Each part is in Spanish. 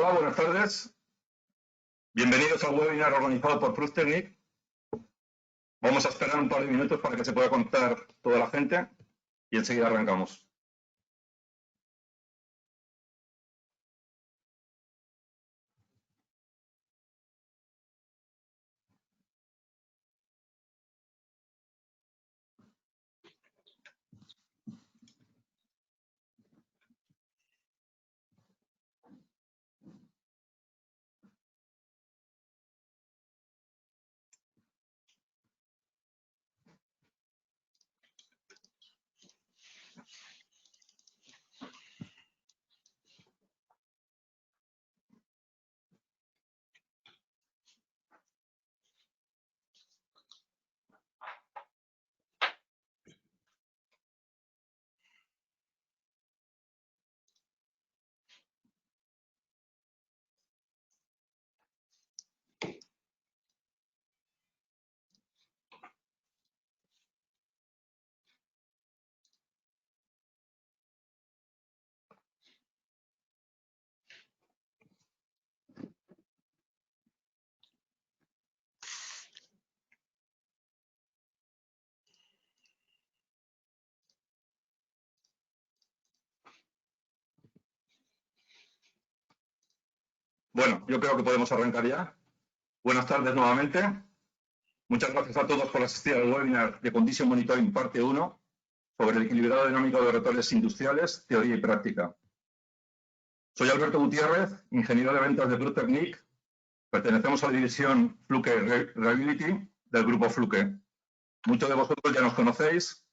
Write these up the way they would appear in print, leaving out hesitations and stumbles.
Hola, buenas tardes. Bienvenidos al webinar organizado por Prüftechnik. Vamos a esperar un par de minutos para que se pueda conectar toda la gente y enseguida arrancamos. Bueno, yo creo que podemos arrancar ya. Buenas tardes nuevamente. Muchas gracias a todos por asistir al webinar de Condition Monitoring parte 1 sobre el equilibrado dinámico de rotores industriales, teoría y práctica. Soy Alberto Gutiérrez, ingeniero de ventas de Prüftechnik. Pertenecemos a la división Fluke Reliability del grupo Fluke. Muchos de vosotros ya nos conocéis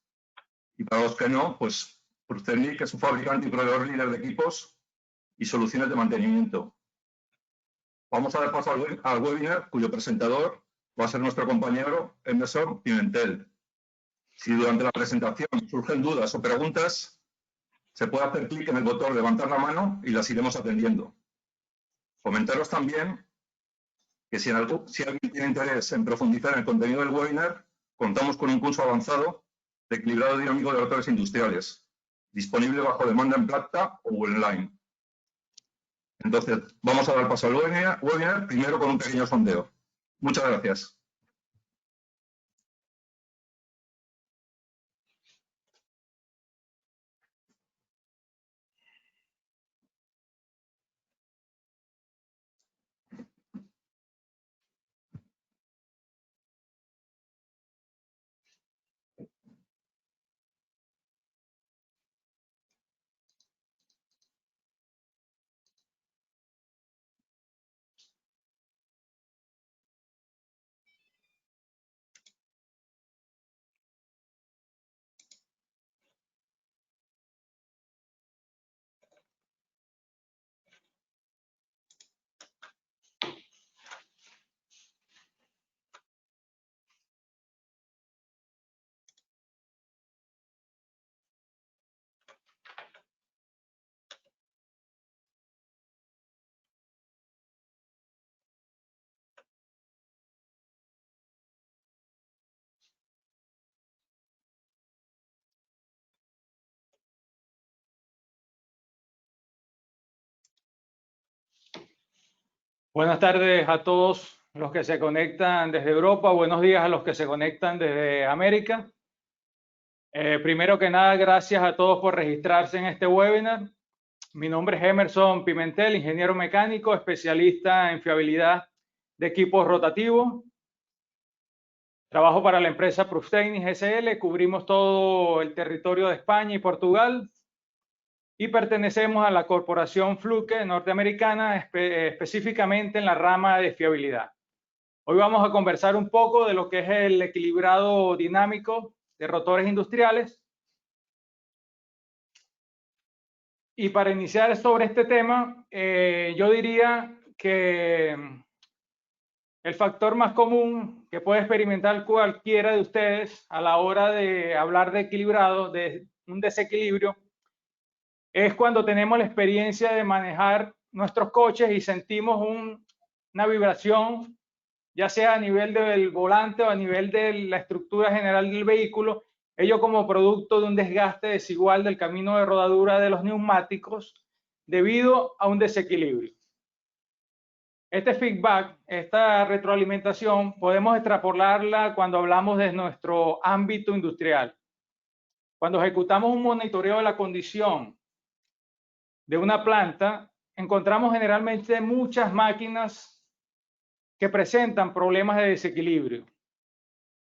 y para los que no, pues Prüftechnik es un fabricante y proveedor líder de equipos y soluciones de mantenimiento. Vamos a dar paso al webinar, cuyo presentador va a ser nuestro compañero Emerson Pimentel. Si durante la presentación surgen dudas o preguntas, se puede hacer clic en el botón levantar la mano y las iremos atendiendo. Comentaros también que si alguien tiene interés en profundizar en el contenido del webinar, contamos con un curso avanzado de equilibrado dinámico de rotores industriales, disponible bajo demanda en plata o online. Entonces, vamos a dar paso al webinar, primero con un pequeño sondeo. Muchas gracias. Buenas tardes a todos los que se conectan desde Europa. Buenos días a los que se conectan desde América. Primero que nada, gracias a todos por registrarse en este webinar. Mi nombre es Emerson Pimentel, ingeniero mecánico, especialista en fiabilidad de equipos rotativos. Trabajo para la empresa Prüftechnik SL. Cubrimos todo el territorio de España y Portugal. Y pertenecemos a la corporación Fluke norteamericana, específicamente en la rama de fiabilidad. Hoy vamos a conversar un poco de lo que es el equilibrado dinámico de rotores industriales. Y para iniciar sobre este tema, yo diría que el factor más común que puede experimentar cualquiera de ustedes a la hora de hablar de equilibrado, de un desequilibrio, es cuando tenemos la experiencia de manejar nuestros coches y sentimos una vibración, ya sea a nivel del volante o a nivel de la estructura general del vehículo, ello como producto de un desgaste desigual del camino de rodadura de los neumáticos debido a un desequilibrio. Este feedback, esta retroalimentación, podemos extrapolarla cuando hablamos de nuestro ámbito industrial. Cuando ejecutamos un monitoreo de la condición de una planta, encontramos generalmente muchas máquinas que presentan problemas de desequilibrio.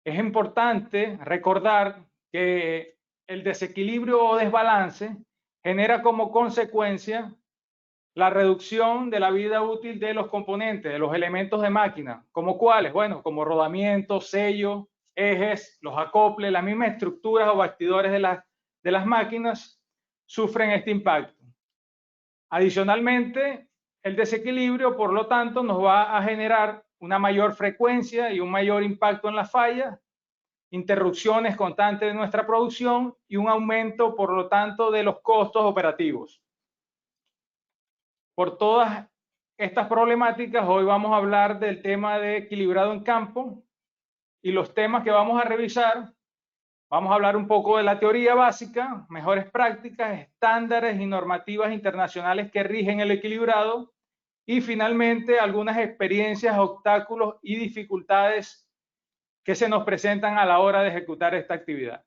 Es importante recordar que el desequilibrio o desbalance genera como consecuencia la reducción de la vida útil de los componentes, de los elementos de máquina. ¿Como cuáles? Bueno, como rodamientos, sellos, ejes, los acoples, las mismas estructuras o bastidores de las máquinas sufren este impacto. Adicionalmente, el desequilibrio, por lo tanto, nos va a generar una mayor frecuencia y un mayor impacto en las fallas, interrupciones constantes de nuestra producción y un aumento, por lo tanto, de los costos operativos. Por todas estas problemáticas, hoy vamos a hablar del tema de equilibrado en campo y los temas que vamos a revisar. Vamos a hablar un poco de la teoría básica, mejores prácticas, estándares y normativas internacionales que rigen el equilibrado y finalmente algunas experiencias, obstáculos y dificultades que se nos presentan a la hora de ejecutar esta actividad.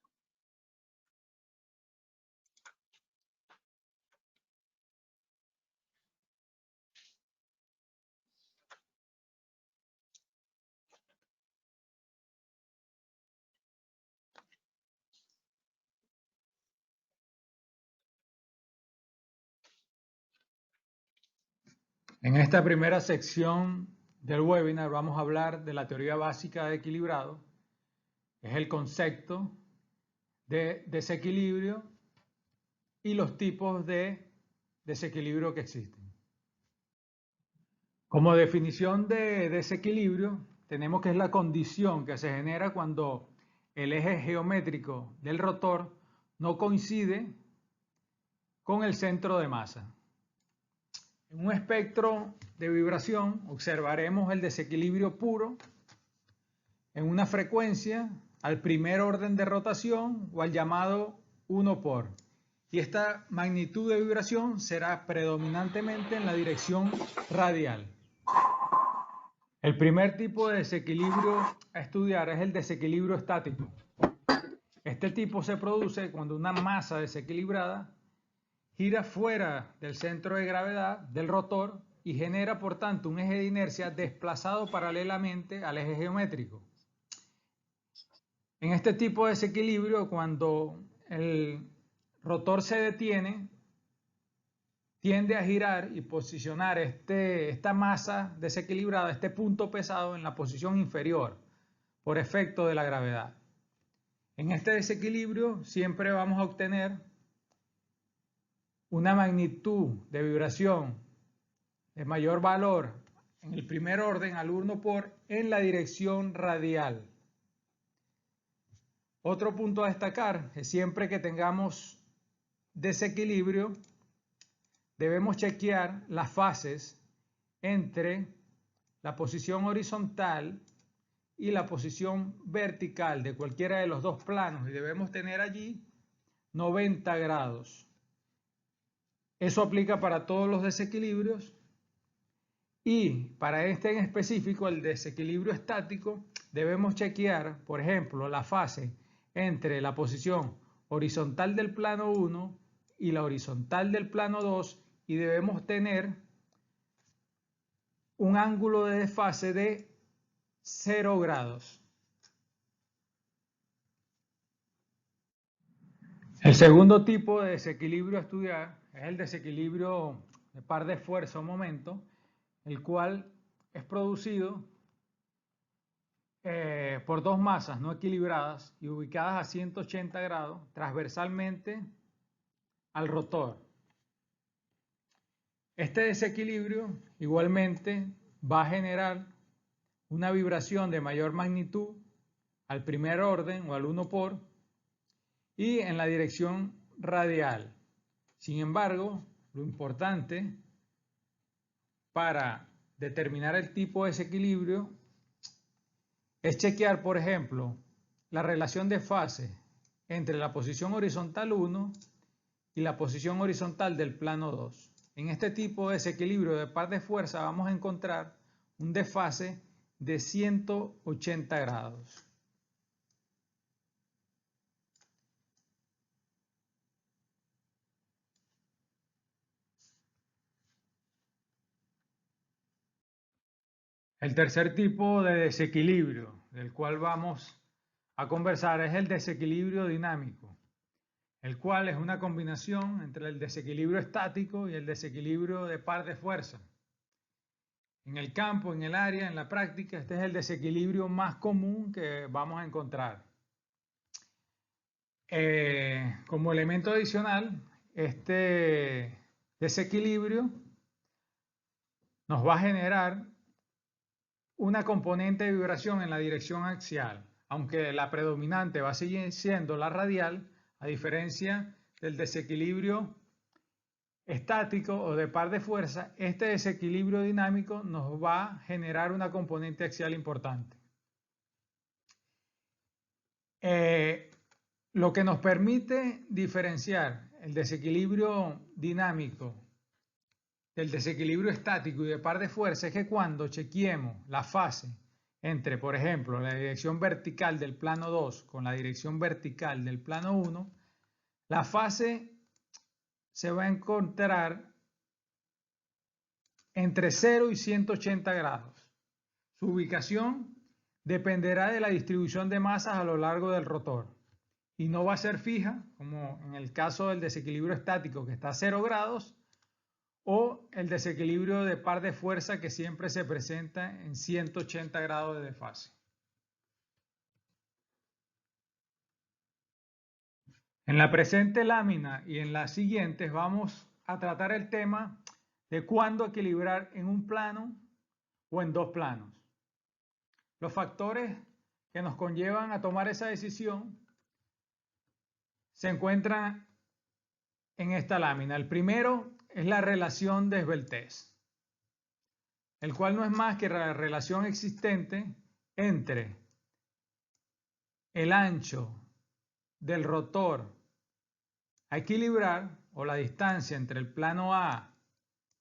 En esta primera sección del webinar vamos a hablar de la teoría básica de equilibrado, es el concepto de desequilibrio y los tipos de desequilibrio que existen. Como definición de desequilibrio, tenemos que es la condición que se genera cuando el eje geométrico del rotor no coincide con el centro de masa. En un espectro de vibración observaremos el desequilibrio puro en una frecuencia al primer orden de rotación o al llamado 1 por. Y esta magnitud de vibración será predominantemente en la dirección radial. El primer tipo de desequilibrio a estudiar es el desequilibrio estático. Este tipo se produce cuando una masa desequilibrada gira fuera del centro de gravedad del rotor y genera, por tanto, un eje de inercia desplazado paralelamente al eje geométrico. En este tipo de desequilibrio, cuando el rotor se detiene, tiende a girar y posicionar esta masa desequilibrada, este punto pesado, en la posición inferior por efecto de la gravedad. En este desequilibrio siempre vamos a obtener una magnitud de vibración de mayor valor en el primer orden al 1 por en la dirección radial. Otro punto a destacar es siempre que tengamos desequilibrio, debemos chequear las fases entre la posición horizontal y la posición vertical de cualquiera de los dos planos y debemos tener allí 90 grados. Eso aplica para todos los desequilibrios y para este en específico, el desequilibrio estático, debemos chequear, por ejemplo, la fase entre la posición horizontal del plano 1 y la horizontal del plano 2 y debemos tener un ángulo de desfase de 0 grados. El segundo tipo de desequilibrio a estudiar es el desequilibrio de par de fuerza o momento, el cual es producido por dos masas no equilibradas y ubicadas a 180 grados transversalmente al rotor. Este desequilibrio igualmente va a generar una vibración de mayor magnitud al primer orden o al 1 por y en la dirección radial. Sin embargo, lo importante para determinar el tipo de desequilibrio es chequear, por ejemplo, la relación de fase entre la posición horizontal 1 y la posición horizontal del plano 2. en este tipo de desequilibrio de par de fuerza vamos a encontrar un desfase de 180 grados. El tercer tipo de desequilibrio del cual vamos a conversar es el desequilibrio dinámico, el cual es una combinación entre el desequilibrio estático y el desequilibrio de par de fuerza. En el campo, en el área, en la práctica, este es el desequilibrio más común que vamos a encontrar. Como elemento adicional, este desequilibrio nos va a generar una componente de vibración en la dirección axial, aunque la predominante va a seguir siendo la radial, a diferencia del desequilibrio estático o de par de fuerza. Este desequilibrio dinámico nos va a generar una componente axial importante. Lo que nos permite diferenciar el desequilibrio dinámico del desequilibrio estático y de par de fuerza es que cuando chequeemos la fase entre, por ejemplo, la dirección vertical del plano 2 con la dirección vertical del plano 1, la fase se va a encontrar entre 0 y 180 grados. Su ubicación dependerá de la distribución de masas a lo largo del rotor y no va a ser fija, como en el caso del desequilibrio estático que está a 0 grados, o el desequilibrio de par de fuerza que siempre se presenta en 180 grados de desfase. En la presente lámina y en las siguientes vamos a tratar el tema de cuándo equilibrar en un plano o en dos planos. Los factores que nos conllevan a tomar esa decisión se encuentran en esta lámina. El primero es la relación de esbeltez, el cual no es más que la relación existente entre el ancho del rotor a equilibrar, o la distancia entre el plano A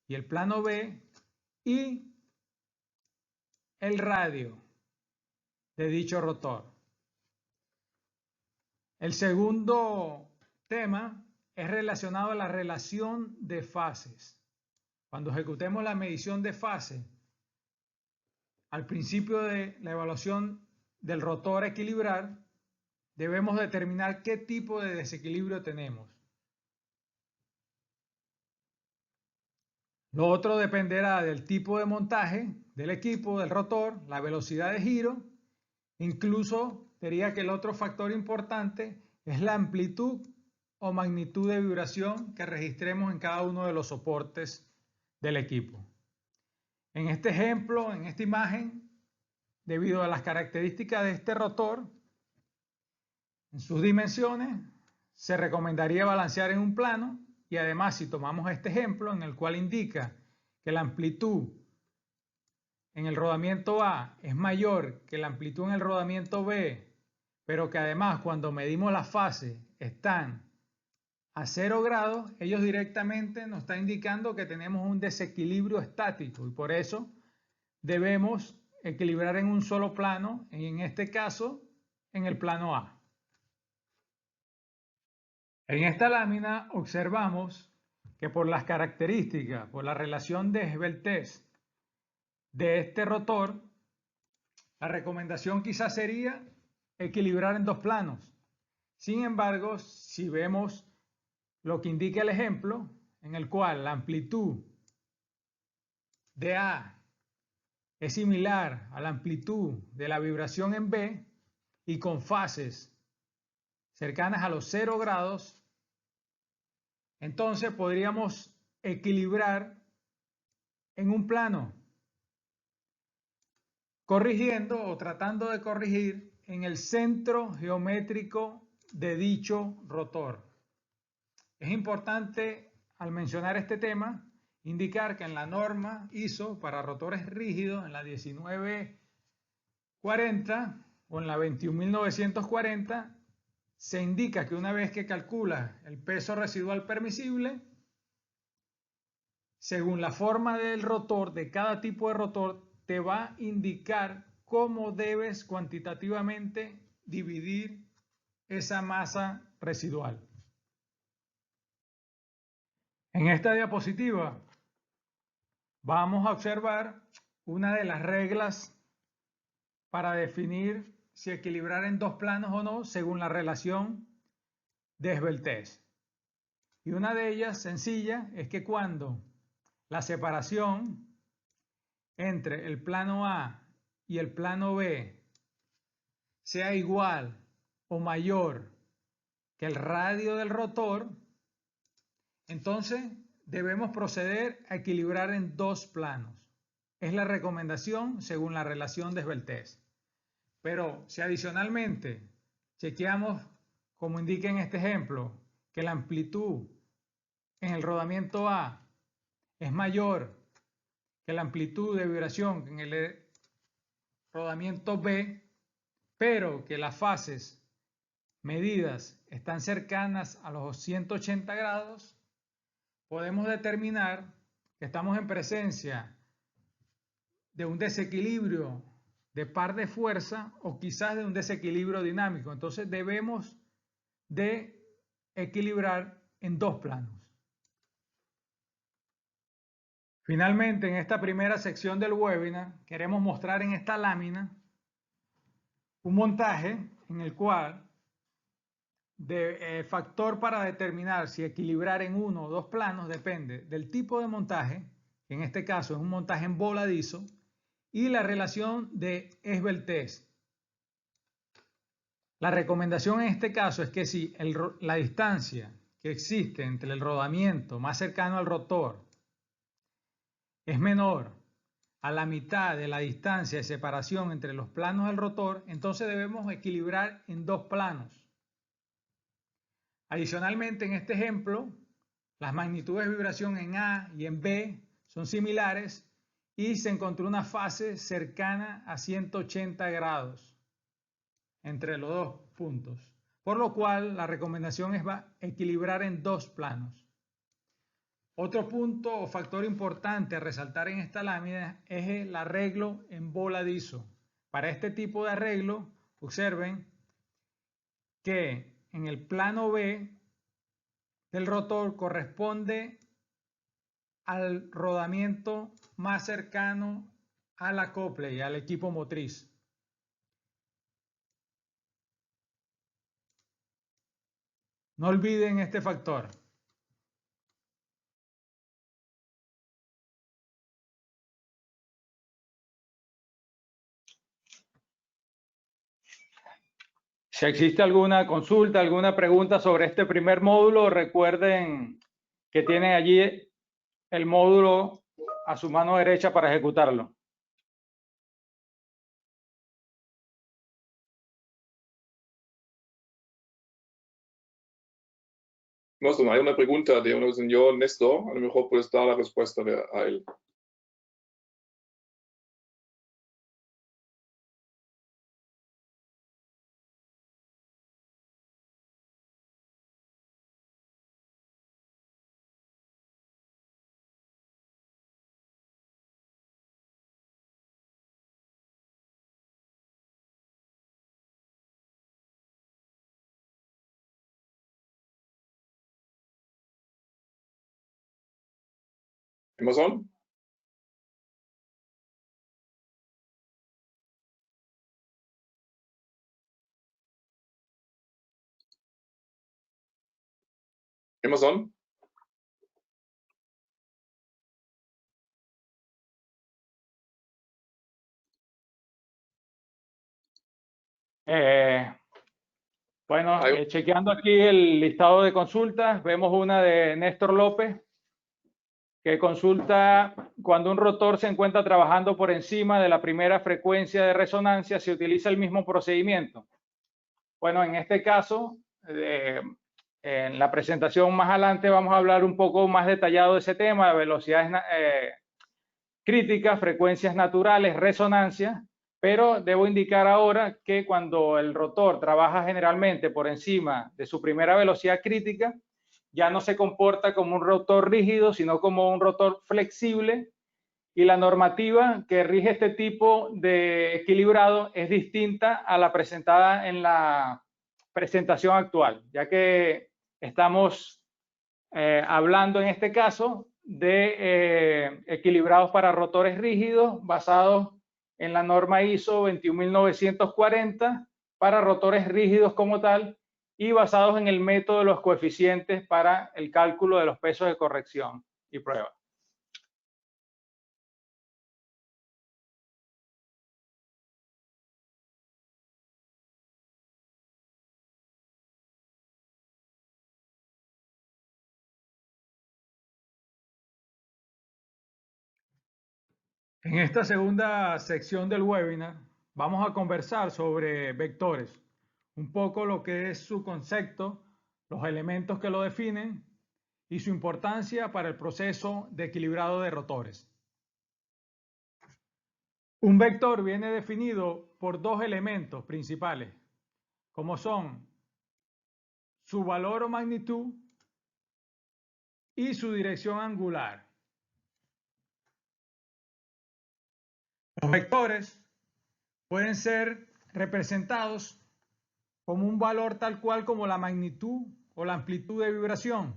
y el plano B, y el radio de dicho rotor. El segundo tema es relacionado a la relación de fases. Cuando ejecutemos la medición de fase, al principio de la evaluación del rotor a equilibrar, debemos determinar qué tipo de desequilibrio tenemos. Lo otro dependerá del tipo de montaje del equipo, del rotor, la velocidad de giro. Incluso diría que el otro factor importante es la amplitud o magnitud de vibración que registremos en cada uno de los soportes del equipo. En este ejemplo, en esta imagen, debido a las características de este rotor, en sus dimensiones, se recomendaría balancear en un plano, y además si tomamos este ejemplo en el cual indica que la amplitud en el rodamiento A es mayor que la amplitud en el rodamiento B, pero que además cuando medimos la fase están a 0 grados, ellos directamente nos están indicando que tenemos un desequilibrio estático y por eso debemos equilibrar en un solo plano, y en este caso en el plano A. En esta lámina observamos que por las características, por la relación de esbeltez de este rotor, la recomendación quizás sería equilibrar en dos planos. Sin embargo, si vemos lo que indica el ejemplo, en el cual la amplitud de A es similar a la amplitud de la vibración en B y con fases cercanas a los 0 grados, entonces podríamos equilibrar en un plano, corrigiendo o tratando de corregir en el centro geométrico de dicho rotor. Es importante, al mencionar este tema, indicar que en la norma ISO para rotores rígidos, en la 1940 o en la 21940, se indica que una vez que calcula el peso residual permisible, según la forma del rotor, de cada tipo de rotor, te va a indicar cómo debes cuantitativamente dividir esa masa residual. En esta diapositiva vamos a observar una de las reglas para definir si equilibrar en dos planos o no según la relación de esbeltez. Y una de ellas, sencilla, es que cuando la separación entre el plano A y el plano B sea igual o mayor que el radio del rotor, entonces debemos proceder a equilibrar en dos planos. Es la recomendación según la relación de esbeltez. Pero si adicionalmente chequeamos, como indica en este ejemplo, que la amplitud en el rodamiento A es mayor que la amplitud de vibración en el rodamiento B, pero que las fases medidas están cercanas a los 180 grados, podemos determinar que estamos en presencia de un desequilibrio de par de fuerza o quizás de un desequilibrio dinámico. Entonces debemos de equilibrar en dos planos. Finalmente, en esta primera sección del webinar, queremos mostrar en esta lámina un montaje en el cual el factor para determinar si equilibrar en uno o dos planos depende del tipo de montaje, que en este caso es un montaje en voladizo, y la relación de esbeltez. La recomendación en este caso es que si la distancia que existe entre el rodamiento más cercano al rotor es menor a la mitad de la distancia de separación entre los planos del rotor, entonces debemos equilibrar en dos planos. Adicionalmente, en este ejemplo, las magnitudes de vibración en A y en B son similares y se encontró una fase cercana a 180 grados entre los dos puntos, por lo cual la recomendación es equilibrar en dos planos. Otro punto o factor importante a resaltar en esta lámina es el arreglo en voladizo. Para este tipo de arreglo, observen que en el plano B del rotor corresponde al rodamiento más cercano al acople y al equipo motriz. No olviden este factor. Si existe alguna consulta, alguna pregunta sobre este primer módulo, recuerden que tienen allí el módulo a su mano derecha para ejecutarlo. Mostro, hay una pregunta de un señor Néstor, a lo mejor puedes dar la respuesta a él. Amazon? Amazon? Bueno, chequeando aquí el listado de consultas, vemos una de Néstor López, que consulta cuando un rotor se encuentra trabajando por encima de la primera frecuencia de resonancia, ¿se utiliza el mismo procedimiento? Bueno, en este caso, en la presentación más adelante vamos a hablar un poco más detallado de ese tema, de velocidades críticas, frecuencias naturales, resonancia, pero debo indicar ahora que cuando el rotor trabaja generalmente por encima de su primera velocidad crítica, ya no se comporta como un rotor rígido, sino como un rotor flexible, y la normativa que rige este tipo de equilibrado es distinta a la presentada en la presentación actual, ya que estamos hablando en este caso de equilibrados para rotores rígidos basados en la norma ISO 21940 para rotores rígidos como tal y basados en el método de los coeficientes para el cálculo de los pesos de corrección y prueba. En esta segunda sección del webinar vamos a conversar sobre vectores, un poco lo que es su concepto, los elementos que lo definen y su importancia para el proceso de equilibrado de rotores. Un vector viene definido por dos elementos principales, como son su valor o magnitud y su dirección angular. Los vectores pueden ser representados como un valor tal cual como la magnitud o la amplitud de vibración,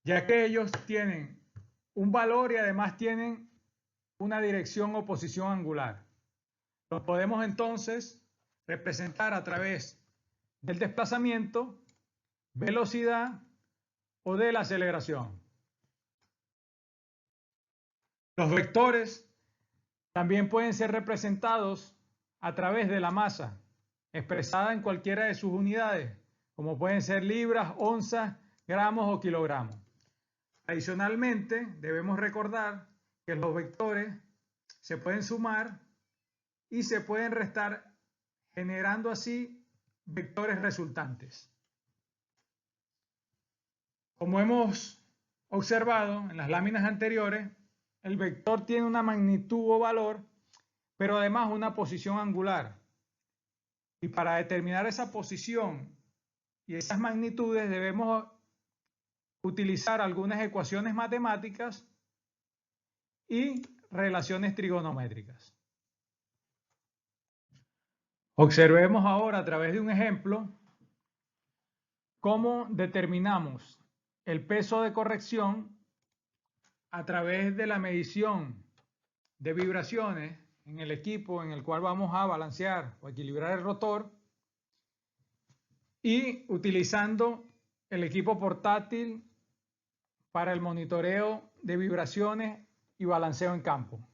ya que ellos tienen un valor y además tienen una dirección o posición angular. Los podemos entonces representar a través del desplazamiento, velocidad o de la aceleración. Los vectores también pueden ser representados a través de la masa, expresada en cualquiera de sus unidades, como pueden ser libras, onzas, gramos o kilogramos. Adicionalmente, debemos recordar que los vectores se pueden sumar y se pueden restar, generando así vectores resultantes. Como hemos observado en las láminas anteriores, el vector tiene una magnitud o valor, pero además una posición angular. Y para determinar esa posición y esas magnitudes debemos utilizar algunas ecuaciones matemáticas y relaciones trigonométricas. Observemos ahora a través de un ejemplo cómo determinamos el peso de corrección a través de la medición de vibraciones en el equipo en el cual vamos a balancear o equilibrar el rotor y utilizando el equipo portátil para el monitoreo de vibraciones y balanceo en campo.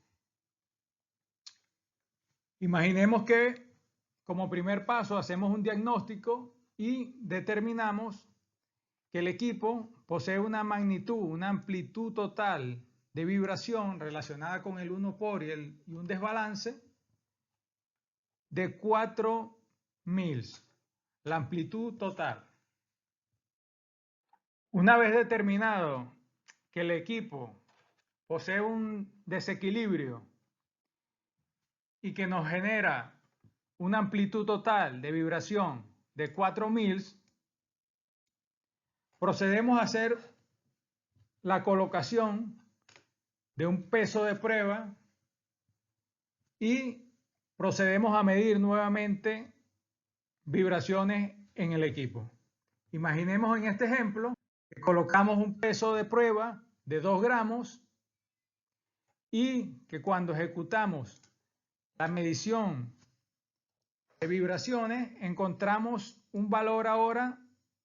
Imaginemos que como primer paso hacemos un diagnóstico y determinamos que el equipo posee una magnitud, una amplitud total de vibración relacionada con el 1 por y un desbalance de 4 mils, la amplitud total. Una vez determinado que el equipo posee un desequilibrio y que nos genera una amplitud total de vibración de 4 mils, procedemos a hacer la colocación de un peso de prueba y procedemos a medir nuevamente vibraciones en el equipo. Imaginemos en este ejemplo que colocamos un peso de prueba de 2 gramos y que cuando ejecutamos la medición de vibraciones encontramos un valor ahora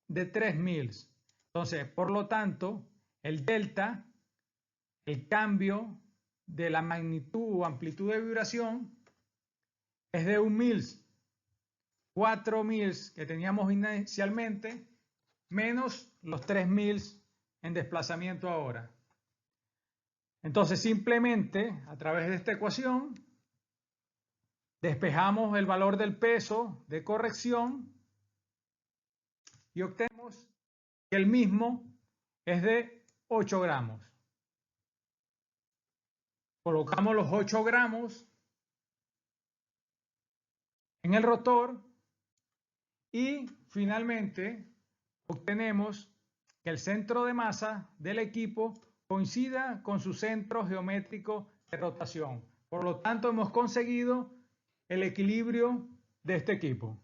de 3 mils. Entonces, por lo tanto, el delta, el cambio de la magnitud o amplitud de vibración, es de 1 mils. 4 mils que teníamos inicialmente, menos los 3 mils en desplazamiento ahora. Entonces, simplemente, a través de esta ecuación, despejamos el valor del peso de corrección y obtenemos que el mismo es de 8 gramos. Colocamos los 8 gramos en el rotor y finalmente obtenemos que el centro de masa del equipo coincida con su centro geométrico de rotación. Por lo tanto, hemos conseguido el equilibrio de este equipo.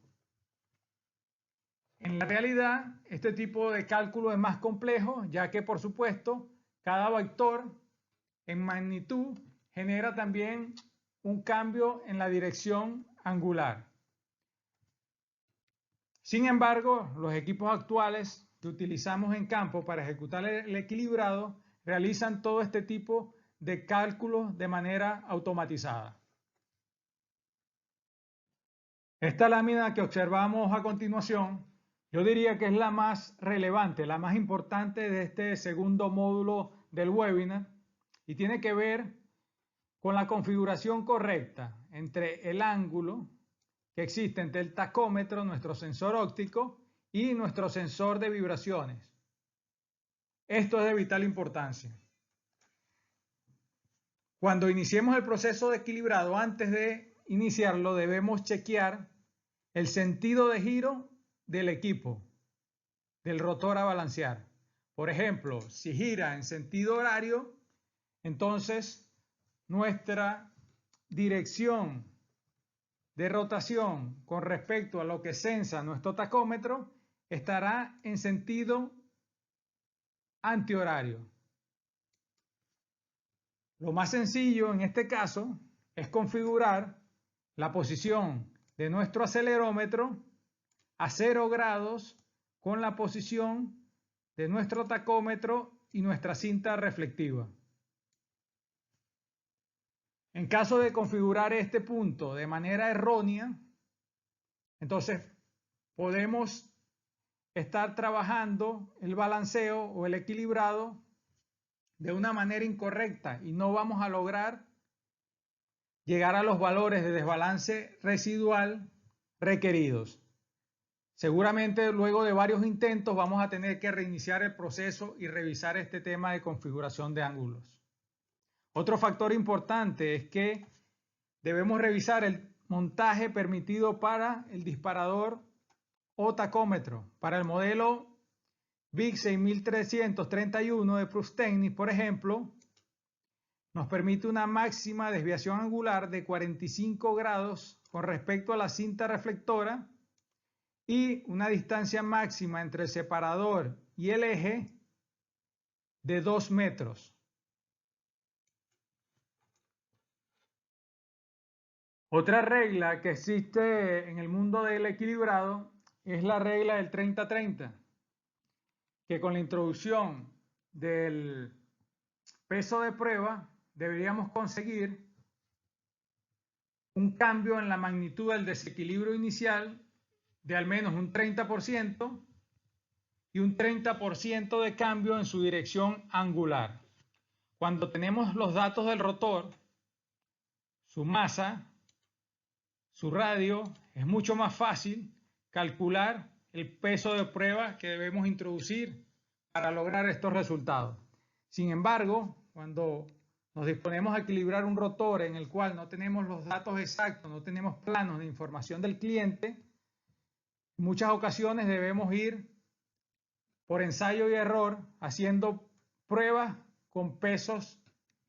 En la realidad, este tipo de cálculo es más complejo, ya que, por supuesto, cada vector en magnitud genera también un cambio en la dirección angular. Sin embargo, los equipos actuales que utilizamos en campo para ejecutar el equilibrado realizan todo este tipo de cálculos de manera automatizada. Esta lámina que observamos a continuación, yo diría que es la más relevante, la más importante de este segundo módulo del webinar y tiene que ver con la configuración correcta entre el ángulo que existe entre el tacómetro, nuestro sensor óptico, y nuestro sensor de vibraciones. Esto es de vital importancia. Cuando iniciemos el proceso de equilibrado, antes de iniciarlo, debemos chequear el sentido de giro del equipo, del rotor a balancear. Por ejemplo, si gira en sentido horario, entonces nuestra dirección de rotación con respecto a lo que sensa nuestro tacómetro estará en sentido antihorario. Lo más sencillo en este caso es configurar la posición de nuestro acelerómetro a 0 grados con la posición de nuestro tacómetro y nuestra cinta reflectiva. En caso de configurar este punto de manera errónea, entonces podemos estar trabajando el balanceo o el equilibrado de una manera incorrecta y no vamos a lograr llegar a los valores de desbalance residual requeridos. Seguramente luego de varios intentos vamos a tener que reiniciar el proceso y revisar este tema de configuración de ángulos. Otro factor importante es que debemos revisar el montaje permitido para el disparador o tacómetro. Para el modelo VIC 6331 de Prüftechnik, por ejemplo, nos permite una máxima desviación angular de 45 grados con respecto a la cinta reflectora y una distancia máxima entre el separador y el eje de 2 metros. Otra regla que existe en el mundo del equilibrado es la regla del 30-30, que con la introducción del peso de prueba deberíamos conseguir un cambio en la magnitud del desequilibrio inicial de al menos un 30% y un 30% de cambio en su dirección angular. Cuando tenemos los datos del rotor, su masa, su radio, es mucho más fácil calcular el peso de prueba que debemos introducir para lograr estos resultados. Sin embargo, cuando nos disponemos a equilibrar un rotor en el cual no tenemos los datos exactos, no tenemos planos de información del cliente, en muchas ocasiones debemos ir por ensayo y error haciendo pruebas con pesos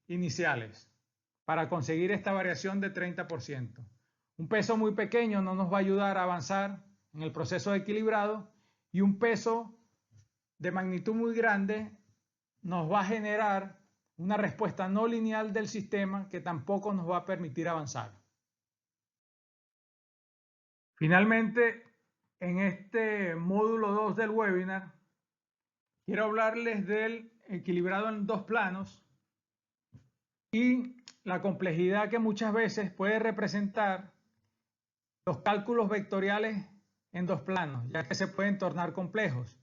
iniciales para conseguir esta variación de 30%. Un peso muy pequeño no nos va a ayudar a avanzar en el proceso de equilibrado y un peso de magnitud muy grande nos va a generar una respuesta no lineal del sistema que tampoco nos va a permitir avanzar. Finalmente, en este módulo 2 del webinar, quiero hablarles del equilibrado en dos planos y la complejidad que muchas veces puede representar los cálculos vectoriales en dos planos, ya que se pueden tornar complejos.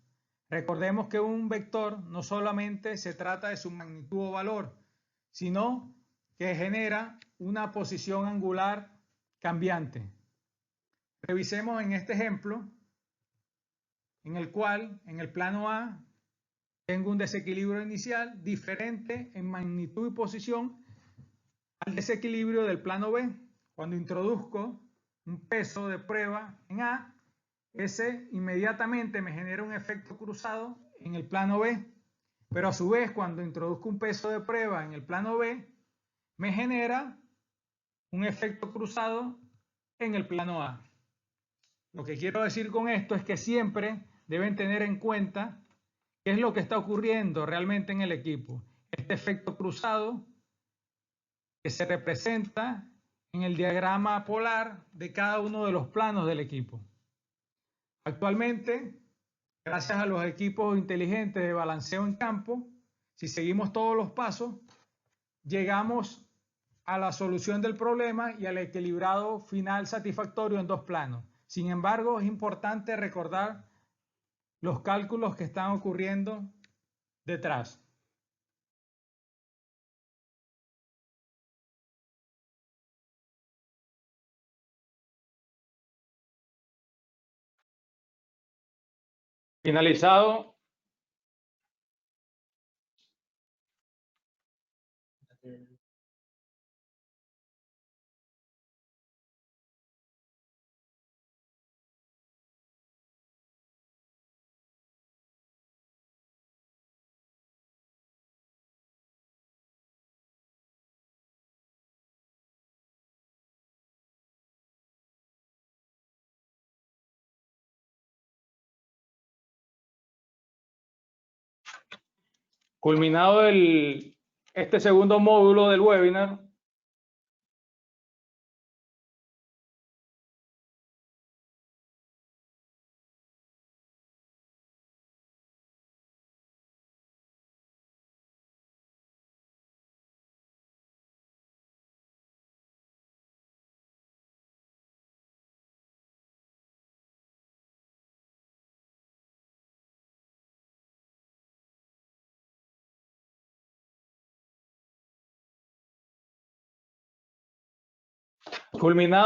Recordemos que un vector no solamente se trata de su magnitud o valor, sino que genera una posición angular cambiante. Revisemos en este ejemplo, en el cual en el plano A tengo un desequilibrio inicial diferente en magnitud y posición al desequilibrio del plano B. Cuando introduzco un peso de prueba en A, ese inmediatamente me genera un efecto cruzado en el plano B, pero a su vez cuando introduzco un peso de prueba en el plano B, me genera un efecto cruzado en el plano A. Lo que quiero decir con esto es que siempre deben tener en cuenta qué es lo que está ocurriendo realmente en el equipo. Este efecto cruzado que se representa en el diagrama polar de cada uno de los planos del equipo. Actualmente, gracias a los equipos inteligentes de balanceo en campo, si seguimos todos los pasos, llegamos a la solución del problema y al equilibrado final satisfactorio en dos planos. Sin embargo, es importante recordar los cálculos que están ocurriendo detrás. Finalizado. Culminado este segundo módulo del webinar,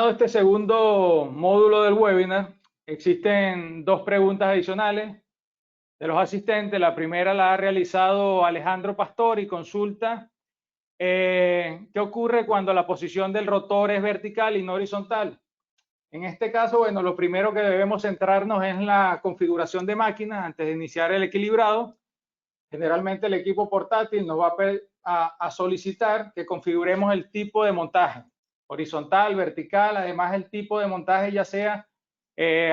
este segundo módulo del webinar, existen dos preguntas adicionales de los asistentes. La primera la ha realizado Alejandro Pastor y consulta ¿qué ocurre cuando la posición del rotor es vertical y no horizontal? En este caso, bueno, lo primero que debemos centrarnos es en la configuración de máquina antes de iniciar el equilibrado. Generalmente el equipo portátil nos va a solicitar que configuremos el tipo de montaje, horizontal, vertical, además el tipo de montaje ya sea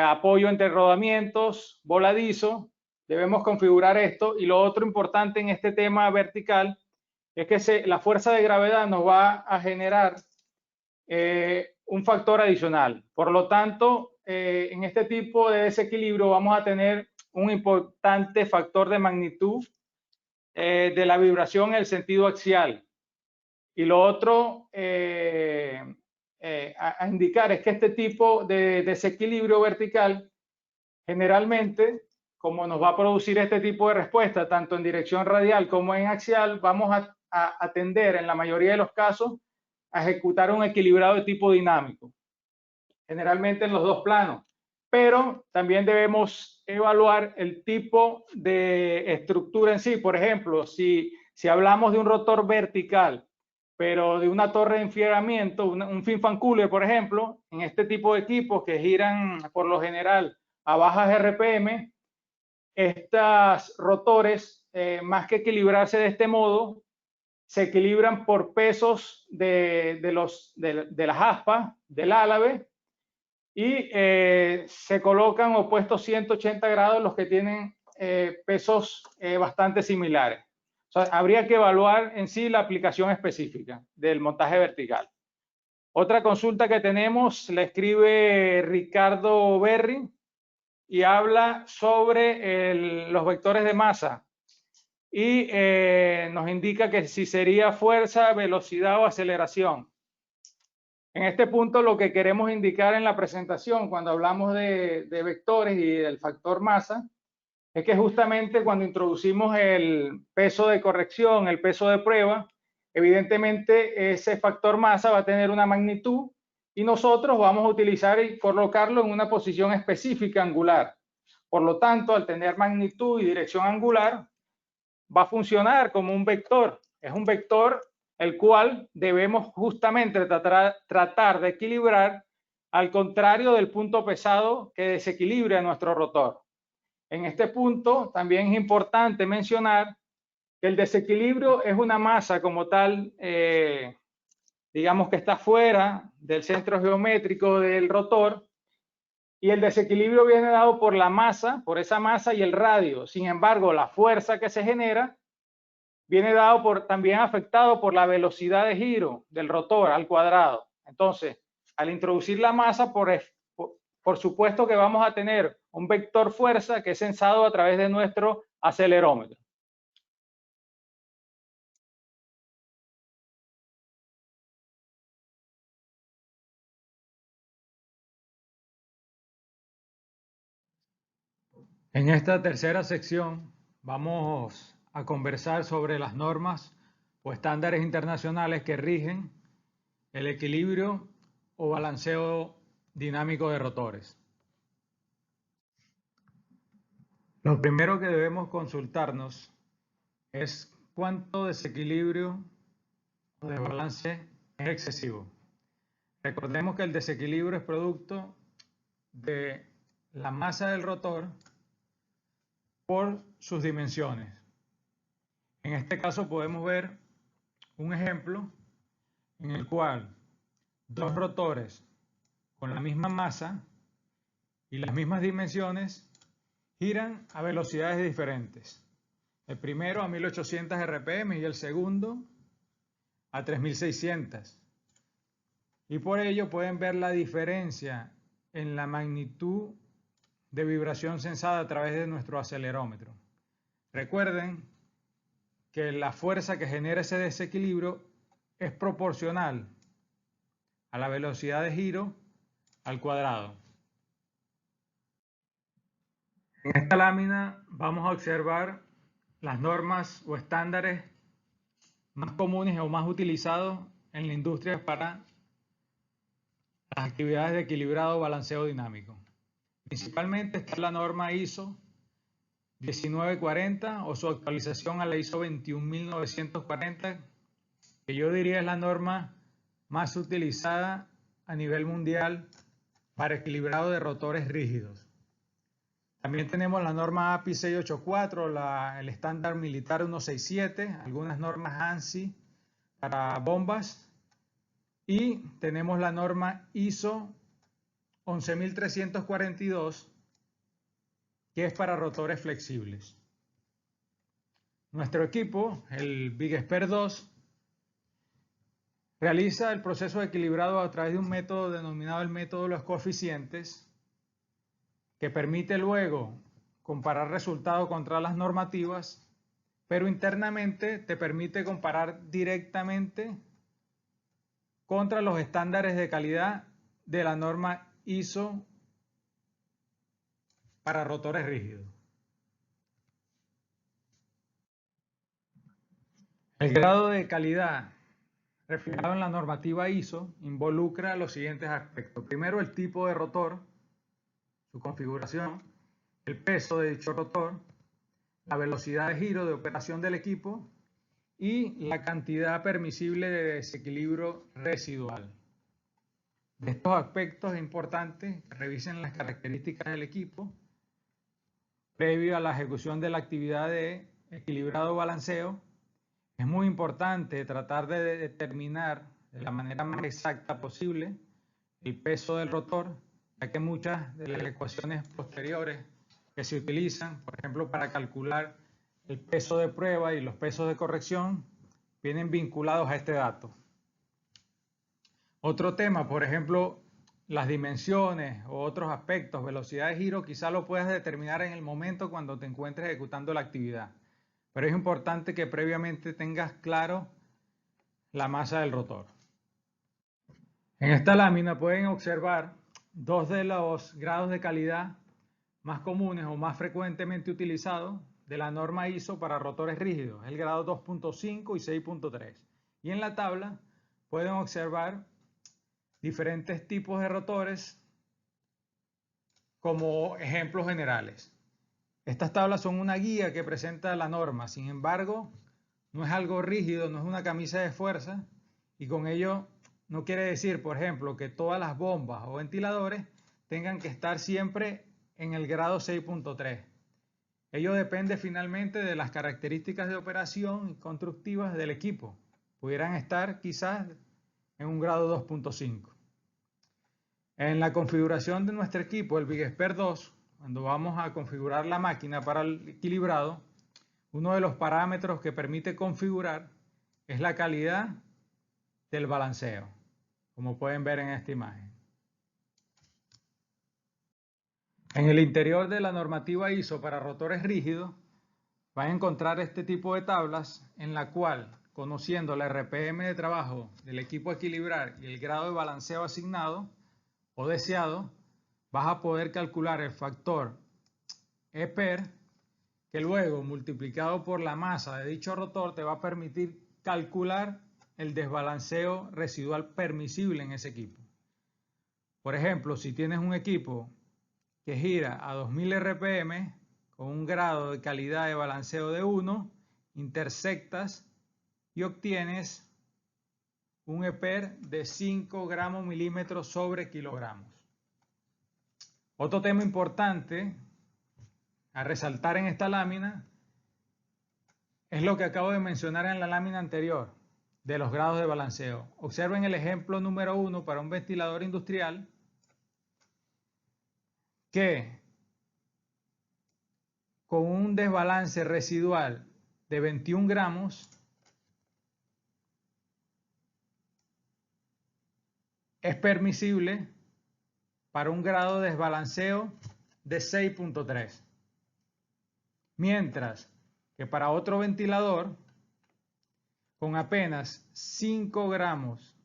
apoyo entre rodamientos, voladizo, debemos configurar esto. Y lo otro importante en este tema vertical es que la fuerza de gravedad nos va a generar un factor adicional. Por lo tanto, en este tipo de desequilibrio vamos a tener un importante factor de magnitud de la vibración en el sentido axial. Y lo otro a indicar es que este tipo de desequilibrio vertical generalmente, como nos va a producir este tipo de respuesta, tanto en dirección radial como en axial, vamos a tender en la mayoría de los casos a ejecutar un equilibrado de tipo dinámico, generalmente en los dos planos. Pero también debemos evaluar el tipo de estructura en sí. Por ejemplo, si hablamos de un rotor vertical, pero de una torre de enfriamiento, un fin fan cooler, por ejemplo, en este tipo de equipos que giran por lo general a bajas RPM, estos rotores, más que equilibrarse de este modo, se equilibran por pesos de las aspas, del álave, y se colocan opuestos 180 grados los que tienen pesos bastante similares. O sea, habría que evaluar en sí la aplicación específica del montaje vertical. Otra consulta que tenemos la escribe Ricardo Berry y habla sobre los vectores de masa y nos indica que si sería fuerza, velocidad o aceleración. En este punto lo que queremos indicar en la presentación cuando hablamos de vectores y del factor masa es que justamente cuando introducimos el peso de corrección, el peso de prueba, evidentemente ese factor masa va a tener una magnitud y nosotros vamos a utilizar y colocarlo en una posición específica angular. Por lo tanto, al tener magnitud y dirección angular, va a funcionar como un vector. Es un vector el cual debemos justamente tratar de equilibrar, al contrario del punto pesado que desequilibra nuestro rotor. En este punto también es importante mencionar que el desequilibrio es una masa como tal, digamos que está fuera del centro geométrico del rotor, y el desequilibrio viene dado por la masa, por esa masa y el radio. Sin embargo, la fuerza que se genera viene dado también afectado por la velocidad de giro del rotor al cuadrado. Entonces, al introducir la masa, por supuesto que vamos a tener un vector fuerza que es sensado a través de nuestro acelerómetro. En esta tercera sección vamos a conversar sobre las normas o estándares internacionales que rigen el equilibrio o balanceo dinámico de rotores. Lo primero que debemos consultarnos es cuánto desequilibrio o desbalance es excesivo. Recordemos que el desequilibrio es producto de la masa del rotor por sus dimensiones. En este caso podemos ver un ejemplo en el cual dos rotores con la misma masa y las mismas dimensiones giran a velocidades diferentes. El primero a 1800 RPM y el segundo a 3600. Y por ello pueden ver la diferencia en la magnitud de vibración sensada a través de nuestro acelerómetro. Recuerden que la fuerza que genera ese desequilibrio es proporcional a la velocidad de giro al cuadrado. En esta lámina vamos a observar las normas o estándares más comunes o más utilizados en la industria para las actividades de equilibrado o balanceo dinámico. Principalmente está la norma ISO 1940 o su actualización a la ISO 21940, que yo diría es la norma más utilizada a nivel mundial para equilibrado de rotores rígidos. También tenemos la norma API 684, el estándar militar 167, algunas normas ANSI para bombas, y tenemos la norma ISO 11342, que es para rotores flexibles. Nuestro equipo, el BigExpert 2, realiza el proceso de equilibrado a través de un método denominado el método de los coeficientes, que permite luego comparar resultados contra las normativas, pero internamente te permite comparar directamente contra los estándares de calidad de la norma ISO para rotores rígidos. El grado de calidad reflejado en la normativa ISO involucra los siguientes aspectos. Primero, el tipo de rotor, su configuración, el peso de dicho rotor, la velocidad de giro de operación del equipo y la cantidad permisible de desequilibrio residual. De estos aspectos es importante que revisen las características del equipo previo a la ejecución de la actividad de equilibrado o balanceo. Es muy importante tratar de determinar de la manera más exacta posible el peso del rotor, ya que muchas de las ecuaciones posteriores que se utilizan, por ejemplo, para calcular el peso de prueba y los pesos de corrección, vienen vinculados a este dato. Otro tema, por ejemplo, las dimensiones o otros aspectos, velocidad de giro, quizá lo puedas determinar en el momento cuando te encuentres ejecutando la actividad. Pero es importante que previamente tengas claro la masa del rotor. En esta lámina pueden observar dos de los grados de calidad más comunes o más frecuentemente utilizados de la norma ISO para rotores rígidos, el grado 2.5 y 6.3. Y en la tabla pueden observar diferentes tipos de rotores como ejemplos generales. Estas tablas son una guía que presenta la norma, sin embargo, no es algo rígido, no es una camisa de fuerza, y con ello no quiere decir, por ejemplo, que todas las bombas o ventiladores tengan que estar siempre en el grado 6.3. Ello depende finalmente de las características de operación y constructivas del equipo. Pudieran estar quizás en un grado 2.5. En la configuración de nuestro equipo, el BigExpert 2, cuando vamos a configurar la máquina para el equilibrado, uno de los parámetros que permite configurar es la calidad del balanceo, como pueden ver en esta imagen. En el interior de la normativa ISO para rotores rígidos, van a encontrar este tipo de tablas en la cual, conociendo la RPM de trabajo del equipo a equilibrar y el grado de balanceo asignado o deseado, vas a poder calcular el factor EPER, que luego multiplicado por la masa de dicho rotor te va a permitir calcular el desbalanceo residual permisible en ese equipo. Por ejemplo, si tienes un equipo que gira a 2000 RPM con un grado de calidad de balanceo de 1, intersectas y obtienes un EPER de 5 gramos milímetros sobre kilogramos. Otro tema importante a resaltar en esta lámina es lo que acabo de mencionar en la lámina anterior de los grados de balanceo. Observen el ejemplo número 1 para un ventilador industrial que con un desbalance residual de 21 gramos es permisible para un grado de desbalanceo de 6.3. Mientras que para otro ventilador con apenas 5 gramos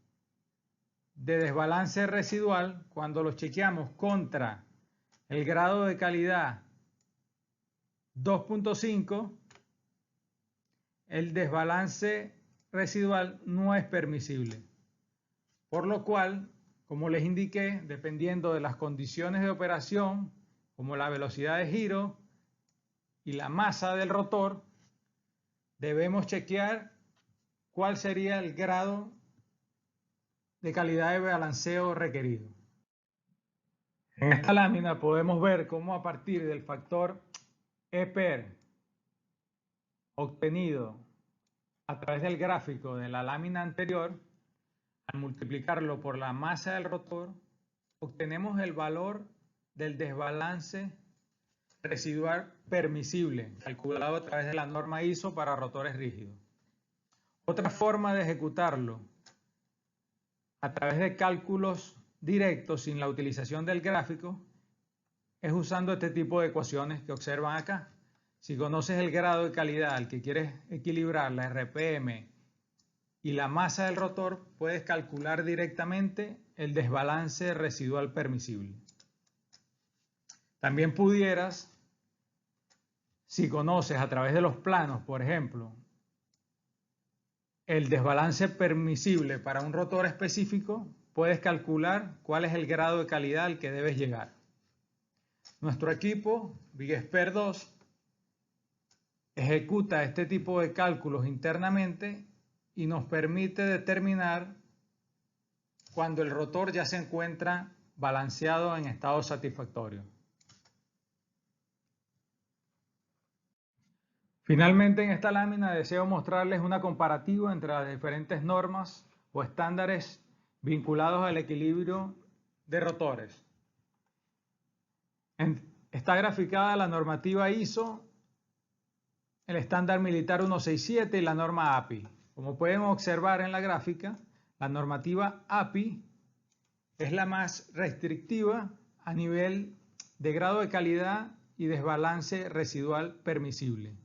de desbalance residual, cuando lo chequeamos contra el grado de calidad 2.5, el desbalance residual no es permisible. Por lo cual, como les indiqué, dependiendo de las condiciones de operación, como la velocidad de giro y la masa del rotor, debemos chequear cuál sería el grado de calidad de balanceo requerido. En esta lámina podemos ver cómo a partir del factor EPER obtenido a través del gráfico de la lámina anterior, al multiplicarlo por la masa del rotor, obtenemos el valor del desbalance residual permisible, calculado a través de la norma ISO para rotores rígidos. Otra forma de ejecutarlo a través de cálculos directos sin la utilización del gráfico es usando este tipo de ecuaciones que observan acá. Si conoces el grado de calidad al que quieres equilibrar, la RPM y la masa del rotor, puedes calcular directamente el desbalance residual permisible. También pudieras, si conoces a través de los planos, por ejemplo, el desbalance permisible para un rotor específico, puedes calcular cuál es el grado de calidad al que debes llegar. Nuestro equipo, BigExpert 2, ejecuta este tipo de cálculos internamente y nos permite determinar cuando el rotor ya se encuentra balanceado en estado satisfactorio. Finalmente, en esta lámina deseo mostrarles una comparativa entre las diferentes normas o estándares vinculados al equilibrio de rotores. Está graficada la normativa ISO, el estándar militar 167 y la norma API. Como pueden observar en la gráfica, la normativa API es la más restrictiva a nivel de grado de calidad y desbalance residual permisible,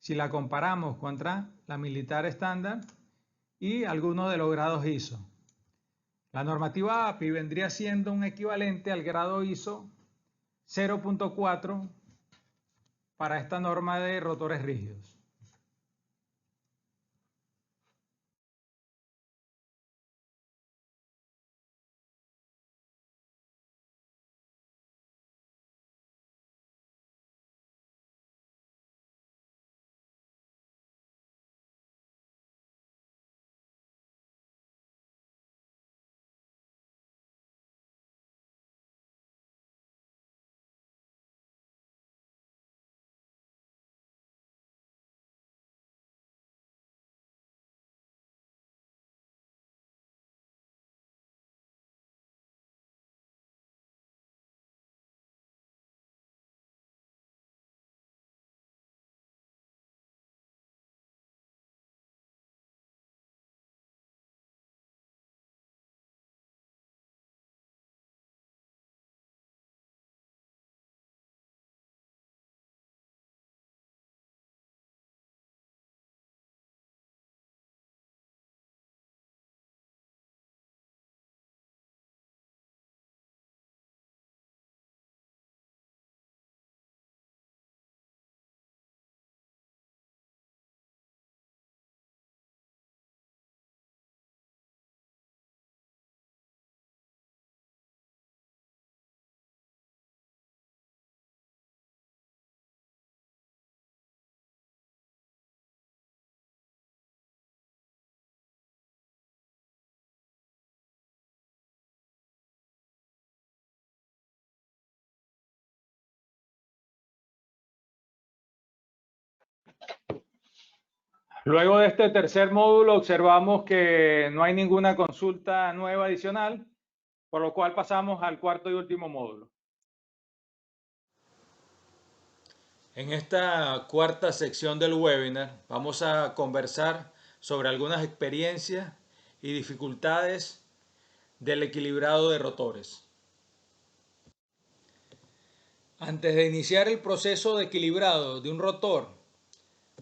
si la comparamos contra la militar estándar y algunos de los grados ISO. La normativa API vendría siendo un equivalente al grado ISO 0.4 para esta norma de rotores rígidos. Luego de este tercer módulo observamos que no hay ninguna consulta nueva adicional, por lo cual pasamos al cuarto y último módulo. En esta cuarta sección del webinar vamos a conversar sobre algunas experiencias y dificultades del equilibrado de rotores. Antes de iniciar el proceso de equilibrado de un rotor,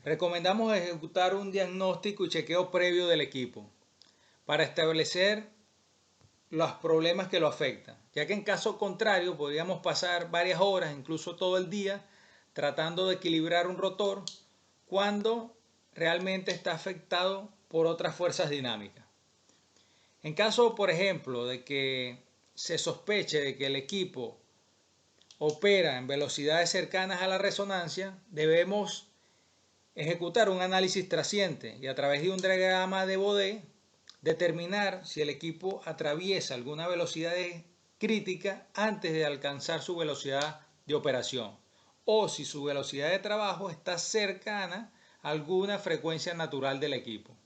recomendamos ejecutar un diagnóstico y chequeo previo del equipo para establecer los problemas que lo afectan, ya que en caso contrario podríamos pasar varias horas, incluso todo el día, tratando de equilibrar un rotor cuando realmente está afectado por otras fuerzas dinámicas. En caso, por ejemplo, de que se sospeche de que el equipo opera en velocidades cercanas a la resonancia, debemos ejecutar un análisis trasciente y a través de un diagrama de Bode determinar si el equipo atraviesa alguna velocidad crítica antes de alcanzar su velocidad de operación o si su velocidad de trabajo está cercana a alguna frecuencia natural del equipo.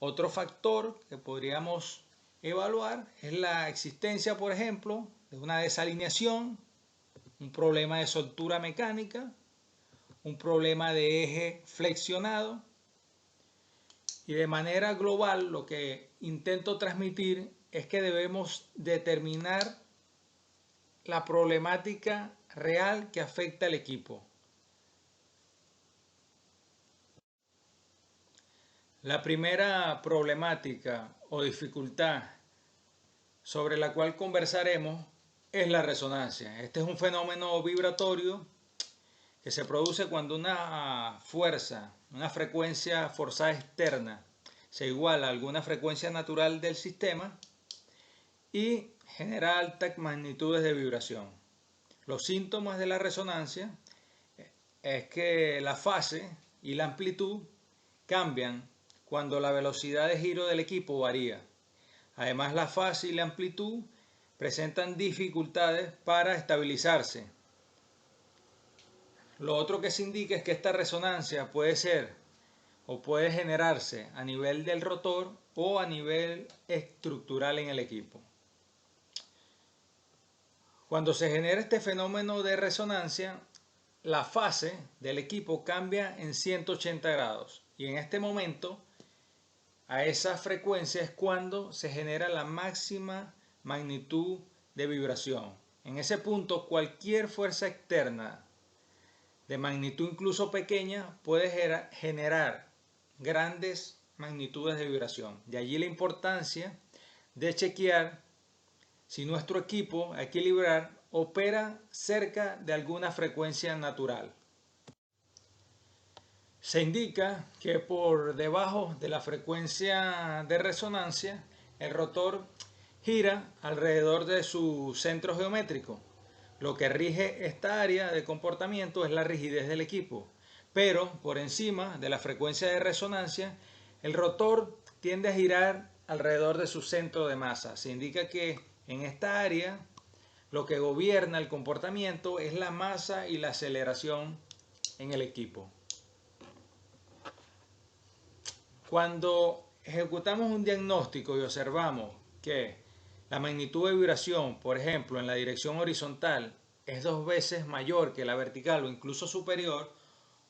Otro factor que podríamos evaluar es la existencia, por ejemplo, de una desalineación, un problema de soltura mecánica, un problema de eje flexionado. Y de manera global lo que intento transmitir es que debemos determinar la problemática real que afecta al equipo. La primera problemática o dificultad sobre la cual conversaremos es la resonancia. Este es un fenómeno vibratorio que se produce cuando una fuerza, una frecuencia forzada externa se iguala a alguna frecuencia natural del sistema y genera altas magnitudes de vibración. Los síntomas de la resonancia es que la fase y la amplitud cambian cuando la velocidad de giro del equipo varía. Además, la fase y la amplitud presentan dificultades para estabilizarse. Lo otro que se indica es que esta resonancia puede ser o puede generarse a nivel del rotor o a nivel estructural en el equipo. Cuando se genera este fenómeno de resonancia, la fase del equipo cambia en 180 grados y en este momento a esa frecuencia es cuando se genera la máxima magnitud de vibración. En ese punto cualquier fuerza externa de magnitud incluso pequeña puede generar grandes magnitudes de vibración. De allí la importancia de chequear si nuestro equipo a equilibrar opera cerca de alguna frecuencia natural. Se indica que por debajo de la frecuencia de resonancia el rotor gira alrededor de su centro geométrico. Lo que rige esta área de comportamiento es la rigidez del equipo, pero por encima de la frecuencia de resonancia el rotor tiende a girar alrededor de su centro de masa. Se indica que en esta área lo que gobierna el comportamiento es la masa y la aceleración en el equipo. Cuando ejecutamos un diagnóstico y observamos que la magnitud de vibración, por ejemplo, en la dirección horizontal es 2 veces mayor que la vertical o incluso superior,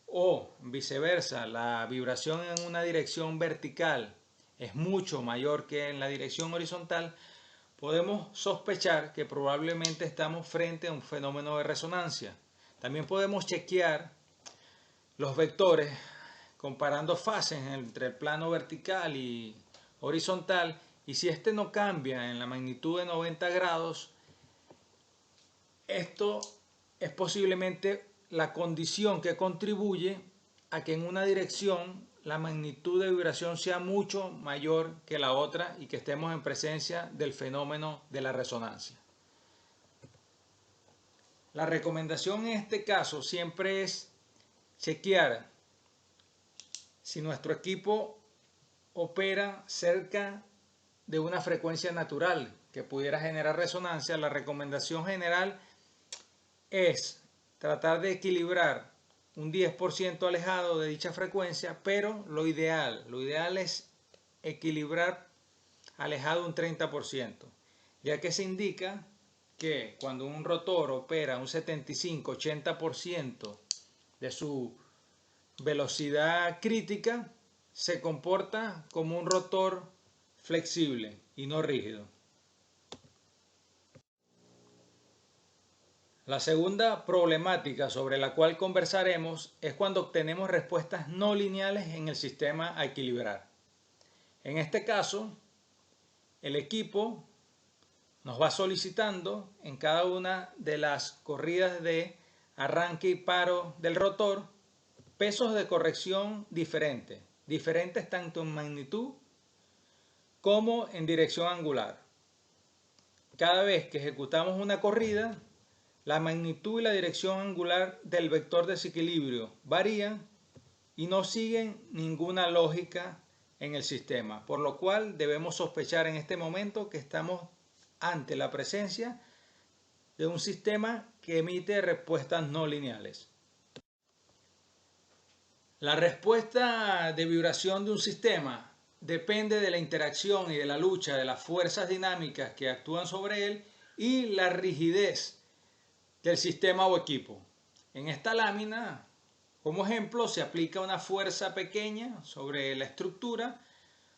o viceversa, la vibración en una dirección vertical es mucho mayor que en la dirección horizontal, podemos sospechar que probablemente estamos frente a un fenómeno de resonancia. También podemos chequear los vectores comparando fases entre el plano vertical y horizontal, y si este no cambia en la magnitud de 90 grados, esto es posiblemente la condición que contribuye a que en una dirección la magnitud de vibración sea mucho mayor que la otra y que estemos en presencia del fenómeno de la resonancia. La recomendación en este caso siempre es chequear si nuestro equipo opera cerca de una frecuencia natural que pudiera generar resonancia. La recomendación general es tratar de equilibrar un 10% alejado de dicha frecuencia, pero lo ideal es equilibrar alejado un 30%, ya que se indica que cuando un rotor opera un 75-80% de su velocidad crítica, se comporta como un rotor flexible y no rígido. La segunda problemática sobre la cual conversaremos es cuando obtenemos respuestas no lineales en el sistema a equilibrar. En este caso, el equipo nos va solicitando en cada una de las corridas de arranque y paro del rotor pesos de corrección diferentes tanto en magnitud como en dirección angular. Cada vez que ejecutamos una corrida, la magnitud y la dirección angular del vector desequilibrio varían y no siguen ninguna lógica en el sistema, por lo cual debemos sospechar en este momento que estamos ante la presencia de un sistema que emite respuestas no lineales. La respuesta de vibración de un sistema depende de la interacción y de la lucha de las fuerzas dinámicas que actúan sobre él y la rigidez del sistema o equipo. En esta lámina, como ejemplo, se aplica una fuerza pequeña sobre la estructura.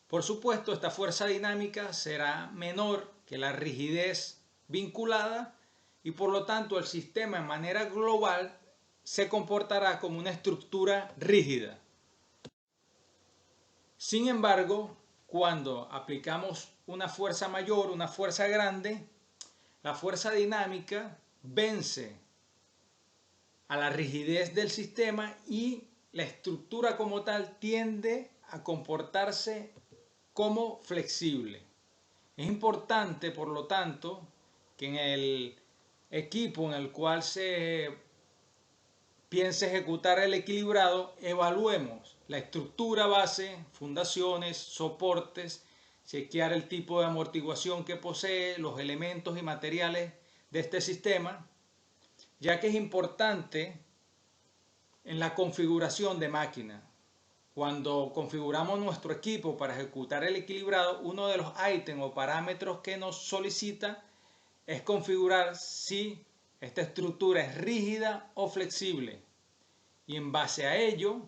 Por supuesto, esta fuerza dinámica será menor que la rigidez vinculada y por lo tanto el sistema en manera global se comportará como una estructura rígida. Sin embargo, cuando aplicamos una fuerza mayor, una fuerza grande, la fuerza dinámica vence a la rigidez del sistema y la estructura como tal tiende a comportarse como flexible. Es importante, por lo tanto, que en el equipo en el cual se piense ejecutar el equilibrado, evaluemos la estructura base, fundaciones, soportes, chequear el tipo de amortiguación que posee, los elementos y materiales de este sistema, ya que es importante en la configuración de máquina. Cuando configuramos nuestro equipo para ejecutar el equilibrado, uno de los ítems o parámetros que nos solicita es configurar si esta estructura es rígida o flexible. Y en base a ello,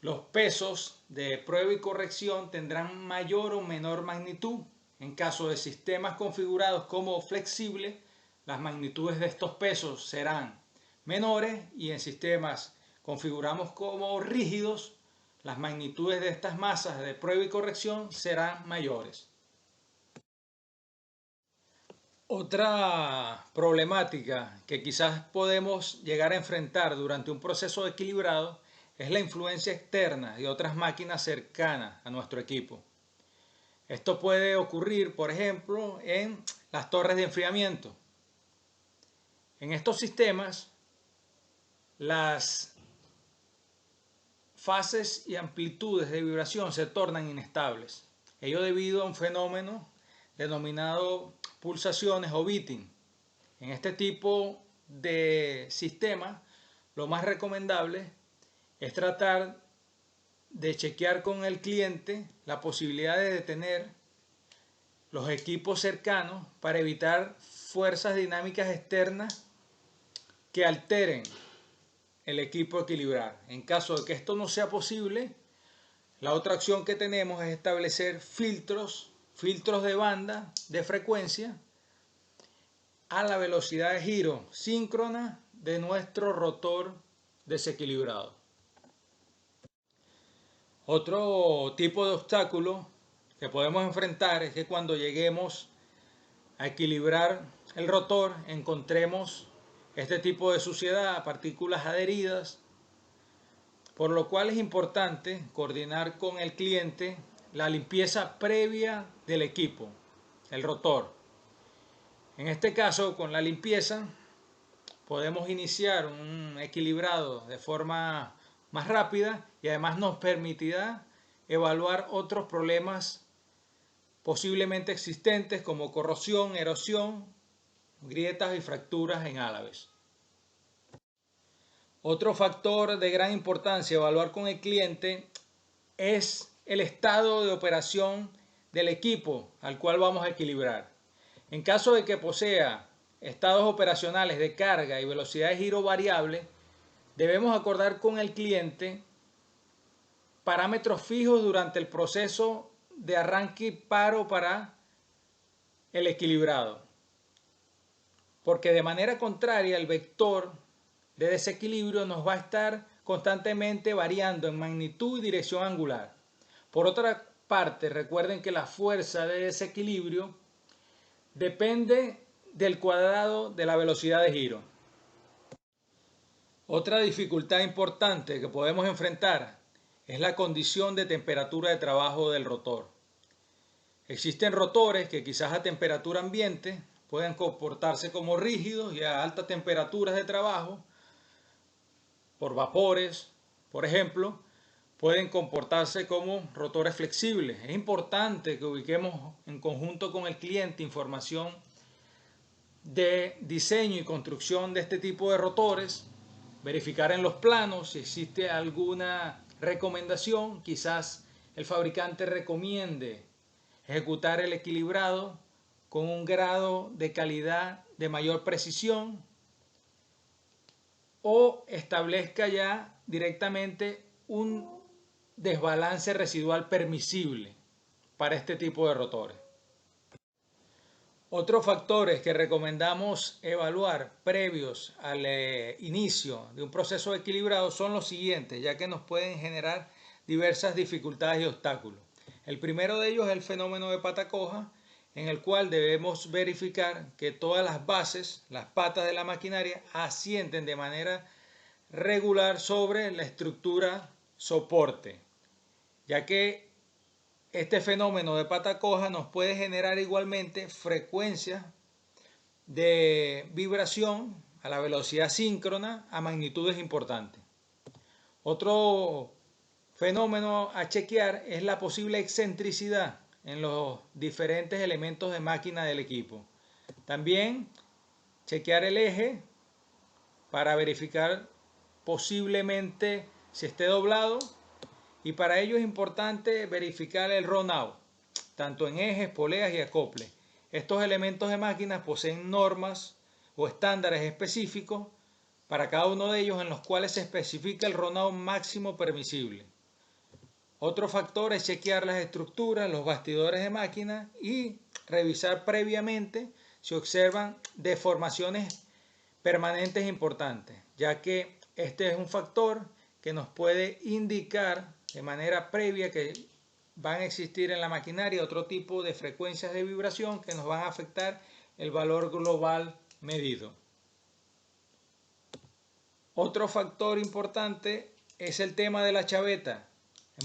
los pesos de prueba y corrección tendrán mayor o menor magnitud. En caso de sistemas configurados como flexible, las magnitudes de estos pesos serán menores y en sistemas configuramos como rígidos, las magnitudes de estas masas de prueba y corrección serán mayores. Otra problemática que quizás podemos llegar a enfrentar durante un proceso equilibrado es la influencia externa de otras máquinas cercanas a nuestro equipo. Esto puede ocurrir, por ejemplo, en las torres de enfriamiento. En estos sistemas, las fases y amplitudes de vibración se tornan inestables. Ello debido a un fenómeno denominado pulsaciones o beating. En este tipo de sistema, lo más recomendable es tratar de chequear con el cliente la posibilidad de detener los equipos cercanos para evitar fuerzas dinámicas externas que alteren el equipo a equilibrar. En caso de que esto no sea posible, la otra opción que tenemos es establecer filtros de banda de frecuencia a la velocidad de giro síncrona de nuestro rotor desequilibrado. Otro tipo de obstáculo que podemos enfrentar es que cuando lleguemos a equilibrar el rotor encontremos este tipo de suciedad, partículas adheridas, por lo cual es importante coordinar con el cliente la limpieza previa del equipo, el rotor. En este caso, con la limpieza, podemos iniciar un equilibrado de forma más rápida y además nos permitirá evaluar otros problemas posiblemente existentes como corrosión, erosión, grietas y fracturas en álabes. Otro factor de gran importancia a evaluar con el cliente es el estado de operación del equipo al cual vamos a equilibrar. En caso de que posea estados operacionales de carga y velocidad de giro variable, debemos acordar con el cliente parámetros fijos durante el proceso de arranque y paro para el equilibrado. Porque de manera contraria, el vector de desequilibrio nos va a estar constantemente variando en magnitud y dirección angular. Por otra parte, recuerden que la fuerza de desequilibrio depende del cuadrado de la velocidad de giro. Otra dificultad importante que podemos enfrentar es la condición de temperatura de trabajo del rotor. Existen rotores que quizás a temperatura ambiente pueden comportarse como rígidos y a altas temperaturas de trabajo, por vapores, por ejemplo, pueden comportarse como rotores flexibles. Es importante que ubiquemos en conjunto con el cliente información de diseño y construcción de este tipo de rotores, verificar en los planos si existe alguna recomendación. Quizás el fabricante recomiende ejecutar el equilibrado con un grado de calidad de mayor precisión o establezca ya directamente un desbalance residual permisible para este tipo de rotores. Otros factores que recomendamos evaluar previos al inicio de un proceso equilibrado son los siguientes, ya que nos pueden generar diversas dificultades y obstáculos. El primero de ellos es el fenómeno de pata coja, en el cual debemos verificar que todas las bases, las patas de la maquinaria, asienten de manera regular sobre la estructura soporte, ya que este fenómeno de pata coja nos puede generar igualmente frecuencias de vibración a la velocidad síncrona a magnitudes importantes. Otro fenómeno a chequear es la posible excentricidad en los diferentes elementos de máquina del equipo. También chequear el eje para verificar posiblemente si esté doblado, y para ello es importante verificar el run-out, tanto en ejes, poleas y acoples. Estos elementos de máquinas poseen normas o estándares específicos para cada uno de ellos, en los cuales se especifica el run-out máximo permisible. Otro factor es chequear las estructuras, los bastidores de máquina y revisar previamente si observan deformaciones permanentes importantes, ya que este es un factor que nos puede indicar de manera previa que van a existir en la maquinaria otro tipo de frecuencias de vibración que nos van a afectar el valor global medido. Otro factor importante es el tema de la chaveta.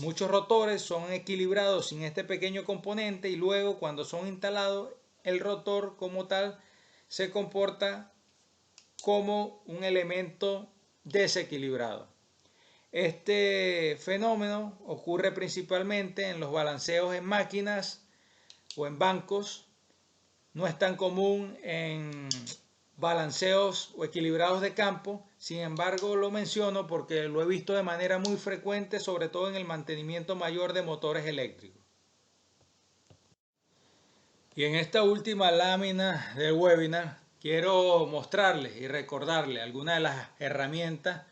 Muchos rotores son equilibrados sin este pequeño componente y luego cuando son instalados el rotor como tal se comporta como un elemento desequilibrado. Este fenómeno ocurre principalmente en los balanceos en máquinas o en bancos. No es tan común en balanceos o equilibrados de campo. Sin embargo, lo menciono porque lo he visto de manera muy frecuente, sobre todo en el mantenimiento mayor de motores eléctricos. Y en esta última lámina del webinar quiero mostrarles y recordarles algunas de las herramientas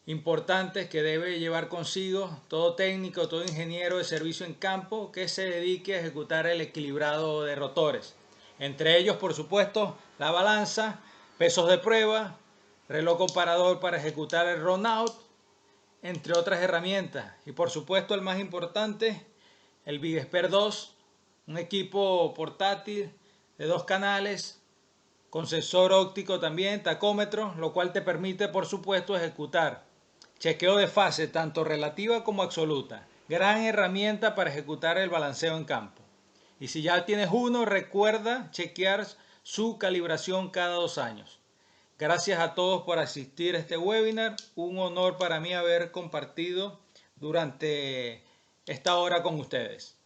importantes que debe llevar consigo todo técnico, todo ingeniero de servicio en campo que se dedique a ejecutar el equilibrado de rotores. Entre ellos, por supuesto, la balanza, pesos de prueba, reloj comparador para ejecutar el run-out, entre otras herramientas. Y por supuesto, el más importante, el BigExpert 2, un equipo portátil de 2 canales, con sensor óptico también, tacómetro, lo cual te permite, por supuesto, ejecutar chequeo de fase, tanto relativa como absoluta. Gran herramienta para ejecutar el balanceo en campo. Y si ya tienes uno, recuerda chequear su calibración cada 2 años. Gracias a todos por asistir a este webinar. Un honor para mí haber compartido durante esta hora con ustedes.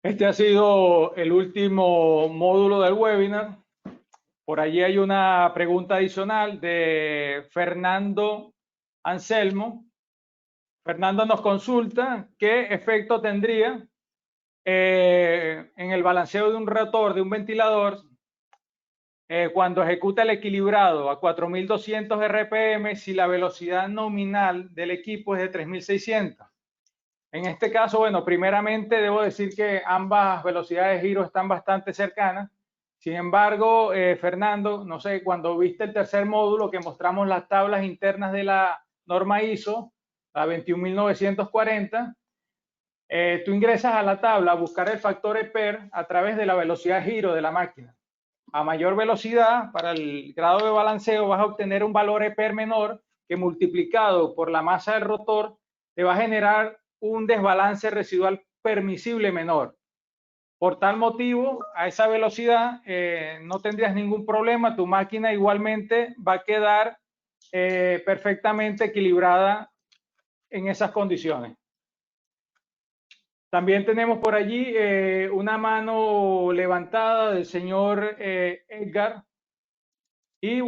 Este ha sido el último módulo del webinar. Por allí hay una pregunta adicional de Fernando Anselmo. Fernando nos consulta qué efecto tendría en el balanceo de un rotor de un ventilador cuando ejecuta el equilibrado a 4200 RPM si la velocidad nominal del equipo es de 3600. En este caso, bueno, primeramente debo decir que ambas velocidades de giro están bastante cercanas. Sin embargo, Fernando, no sé, cuando viste el tercer módulo que mostramos las tablas internas de la norma ISO, la 21940, tú ingresas a la tabla a buscar el factor EPER a través de la velocidad de giro de la máquina. A mayor velocidad, para el grado de balanceo, vas a obtener un valor EPER menor que multiplicado por la masa del rotor te va a generar un desbalance residual permisible menor. Por tal motivo, a esa velocidad no tendrías ningún problema, tu máquina igualmente va a quedar perfectamente equilibrada en esas condiciones. También tenemos por allí una mano levantada del señor Edgar y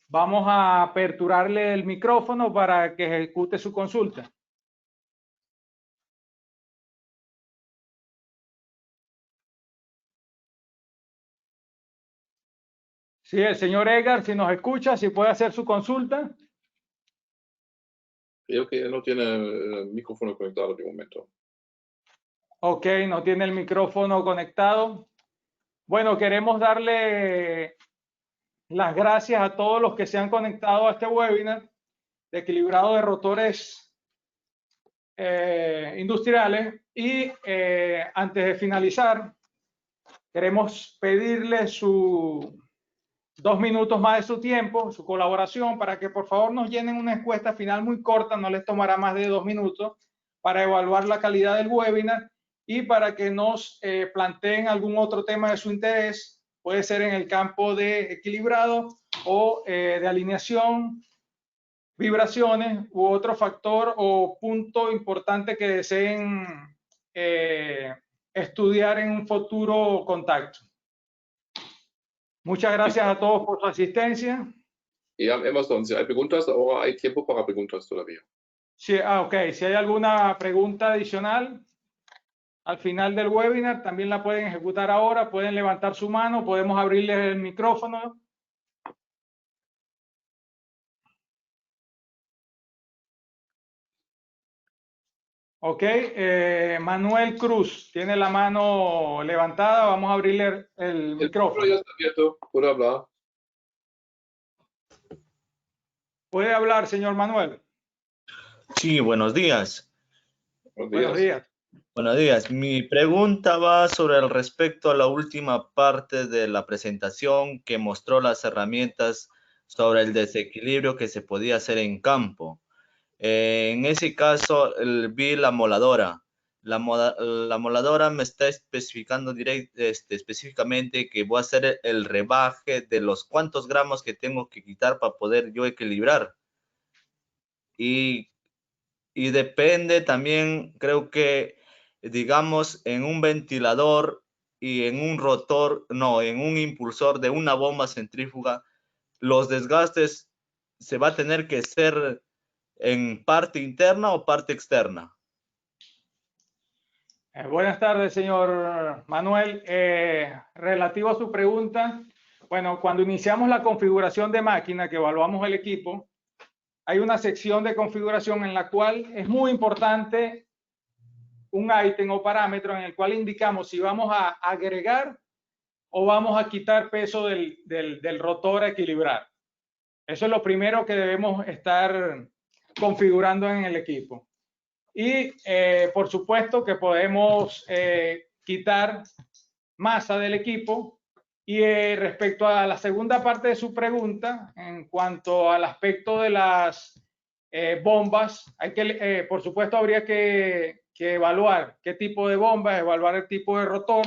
vamos a aperturarle el micrófono para que ejecute su consulta. Sí, el señor Edgar, si nos escucha, si puede hacer su consulta. Creo que no tiene el micrófono conectado de momento. Ok, no tiene el micrófono conectado. Bueno, queremos darle las gracias a todos los que se han conectado a este webinar de equilibrado de rotores industriales y antes de finalizar, queremos pedirle 2 minutos más de su tiempo, su colaboración, para que por favor nos llenen una encuesta final muy corta, no les tomará más de 2 minutos, para evaluar la calidad del webinar y para que nos planteen algún otro tema de su interés, puede ser en el campo de equilibrado o de alineación, vibraciones u otro factor o punto importante que deseen estudiar en un futuro contacto. Muchas gracias a todos por su asistencia. Ja, Emerson, si hay preguntas, ahora hay tiempo para preguntas todavía. Sí, ok, si hay alguna pregunta adicional al final del webinar, también la pueden ejecutar ahora, pueden levantar su mano, podemos abrirles el micrófono. Ok, Manuel Cruz tiene la mano levantada, vamos a abrirle el micrófono. Ya está abierto, puede hablar. ¿Puede hablar, señor Manuel? Sí, buenos días. Buenos días. Buenos días. Mi pregunta va sobre el respecto a la última parte de la presentación que mostró las herramientas sobre el desequilibrio que se podía hacer en campo. En ese caso, vi la moladora. La moladora me está especificando específicamente que voy a hacer el rebaje de los cuantos gramos que tengo que quitar para poder yo equilibrar. Y depende también, creo que, digamos, en un ventilador y en un rotor, no, en un impulsor de una bomba centrífuga, los desgastes se va a tener que hacer en parte interna o parte externa. Buenas tardes, señor Manuel. Relativo a su pregunta, bueno, cuando iniciamos la configuración de máquina, que evaluamos el equipo, hay una sección de configuración en la cual es muy importante un ítem o parámetro en el cual indicamos si vamos a agregar o vamos a quitar peso del rotor a equilibrar. Eso es lo primero que debemos estar configurando en el equipo. Y por supuesto que podemos quitar masa del equipo. Y respecto a la segunda parte de su pregunta, en cuanto al aspecto de las bombas, hay que, por supuesto, habría que evaluar qué tipo de bombas, evaluar el tipo de rotor.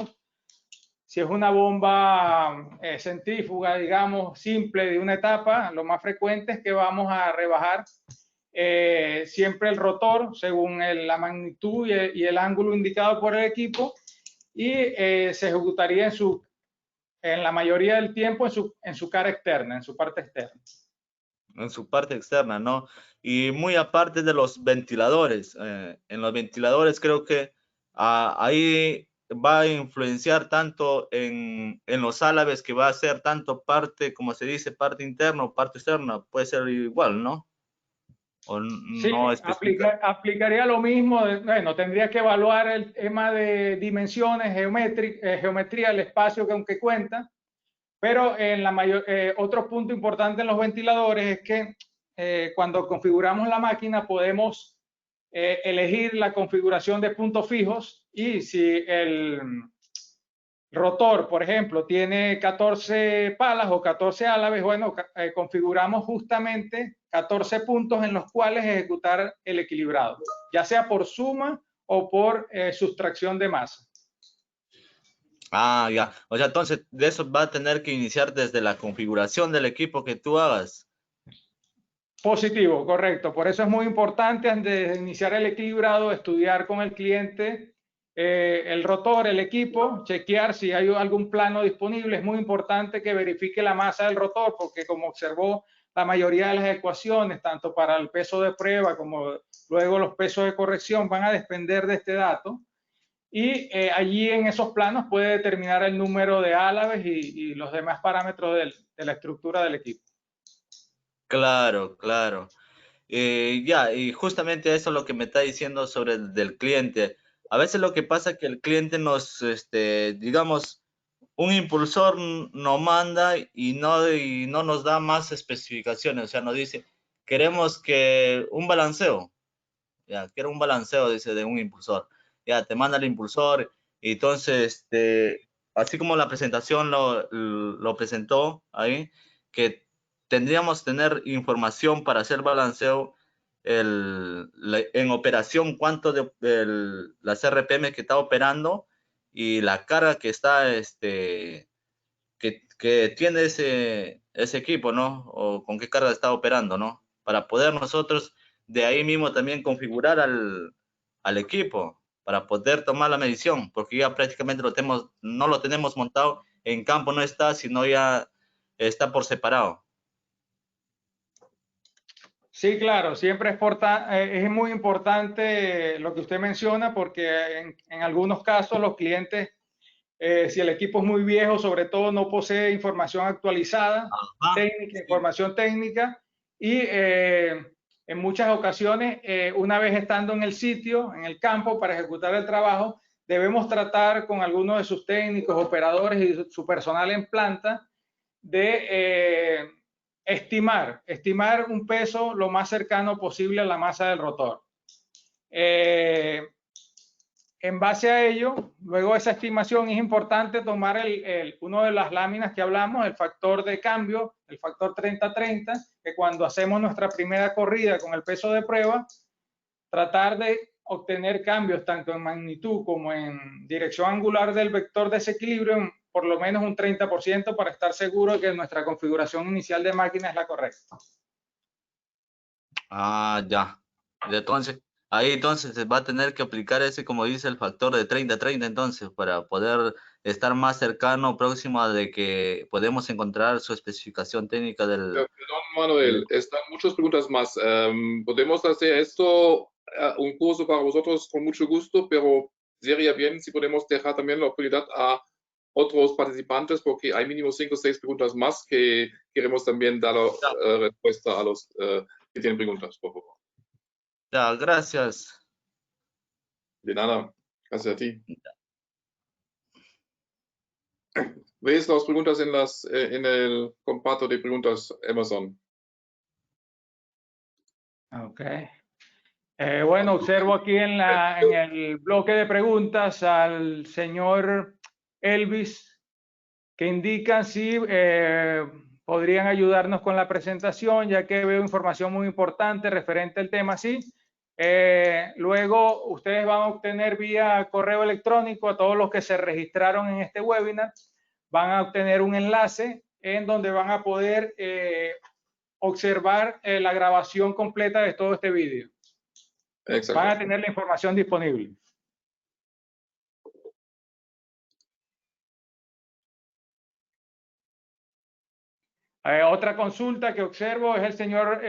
Si es una bomba centrífuga, digamos, simple de una etapa, lo más frecuente es que vamos a rebajar siempre el rotor según la magnitud y el ángulo indicado por el equipo, y se ejecutaría en la mayoría del tiempo en su cara externa, en su parte externa. En su parte externa, ¿no? Y muy aparte de los ventiladores, en los ventiladores creo que ahí va a influenciar tanto en los álabes, que va a ser tanto parte, como se dice, parte interna o parte externa, puede ser igual, ¿no? O Sí, no especifica. aplicaría lo mismo. Bueno, tendría que evaluar el tema de dimensiones, geometría, el espacio que cuenta, pero otro punto importante en los ventiladores es que cuando configuramos la máquina podemos elegir la configuración de puntos fijos, y si el rotor, por ejemplo, tiene 14 palas o 14 álabes, bueno, configuramos justamente 14 puntos en los cuales ejecutar el equilibrado, ya sea por suma o por sustracción de masa. Ah, ya. O sea, entonces de eso va a tener que iniciar desde la configuración del equipo que tú hagas. Positivo, correcto. Por eso es muy importante, antes de iniciar el equilibrado, estudiar con el cliente el rotor, el equipo, chequear si hay algún plano disponible. Es muy importante que verifique la masa del rotor, porque como observó, la mayoría de las ecuaciones, tanto para el peso de prueba como luego los pesos de corrección, van a depender de este dato. Y allí en esos planos puede determinar el número de álabes y los demás parámetros de la estructura del equipo. Claro, claro. Ya, y justamente eso es lo que me está diciendo sobre el del cliente. A veces lo que pasa es que el cliente nos, digamos, un impulsor nos manda y no nos da más especificaciones. O sea, nos dice, queremos que un balanceo. Ya, quiero un balanceo, dice, de un impulsor. Ya, te manda el impulsor. Y entonces, así como la presentación lo presentó ahí, que tendríamos que tener información para hacer balanceo en operación, cuánto de las RPM que está operando y la carga que está, que tiene ese equipo, ¿no? O con qué carga está operando, ¿no? Para poder nosotros de ahí mismo también configurar al equipo, para poder tomar la medición, porque ya prácticamente no lo tenemos montado en campo, no está, sino ya está por separado. Sí, claro, siempre es muy importante lo que usted menciona, porque en algunos casos los clientes, si el equipo es muy viejo, sobre todo no posee información actualizada, técnica, información técnica, y en muchas ocasiones, una vez estando en el sitio, en el campo, para ejecutar el trabajo, debemos tratar con algunos de sus técnicos, operadores y su personal en planta de estimar un peso lo más cercano posible a la masa del rotor. En base a ello, luego de esa estimación, es importante tomar uno de las láminas que hablamos, el factor de cambio, el factor 30-30, que cuando hacemos nuestra primera corrida con el peso de prueba, tratar de obtener cambios tanto en magnitud como en dirección angular del vector de desequilibrio en por lo menos un 30%, para estar seguro de que nuestra configuración inicial de máquina es la correcta. Ah, ya. Ahí entonces se va a tener que aplicar ese, como dice, el factor de 30-30 entonces, para poder estar más cercano, próximo a de que podemos encontrar su especificación técnica del... Perdón, Manuel, están muchas preguntas más. Podemos hacer esto, un curso para vosotros con mucho gusto, pero sería bien si podemos dejar también la oportunidad a otros participantes, porque hay mínimo 5 o 6 preguntas más que queremos también dar respuesta a los que tienen preguntas, por favor. Ya, gracias. De nada, gracias a ti. ¿Ves las preguntas en el comparto de preguntas Amazon? Ok. Bueno, observo aquí en el bloque de preguntas al señor Elvis, que indican si podrían ayudarnos con la presentación, ya que veo información muy importante referente al tema. Sí. Luego ustedes van a obtener vía correo electrónico, a todos los que se registraron en este webinar, van a obtener un enlace en donde van a poder observar la grabación completa de todo este vídeo. Van a tener la información disponible. Otra consulta que observo es el señor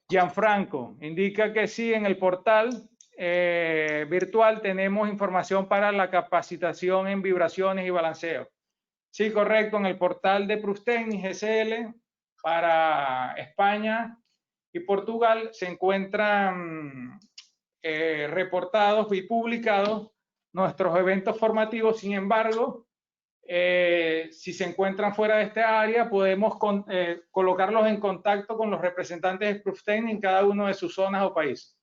Gianfranco. Indica que sí, en el portal virtual tenemos información para la capacitación en vibraciones y balanceo. Sí, correcto, en el portal de Prustechnic GSL para España y Portugal se encuentran reportados y publicados nuestros eventos formativos. Sin embargo, si se encuentran fuera de esta área, podemos colocarlos en contacto con los representantes de Prustechnic en cada uno de sus zonas o países.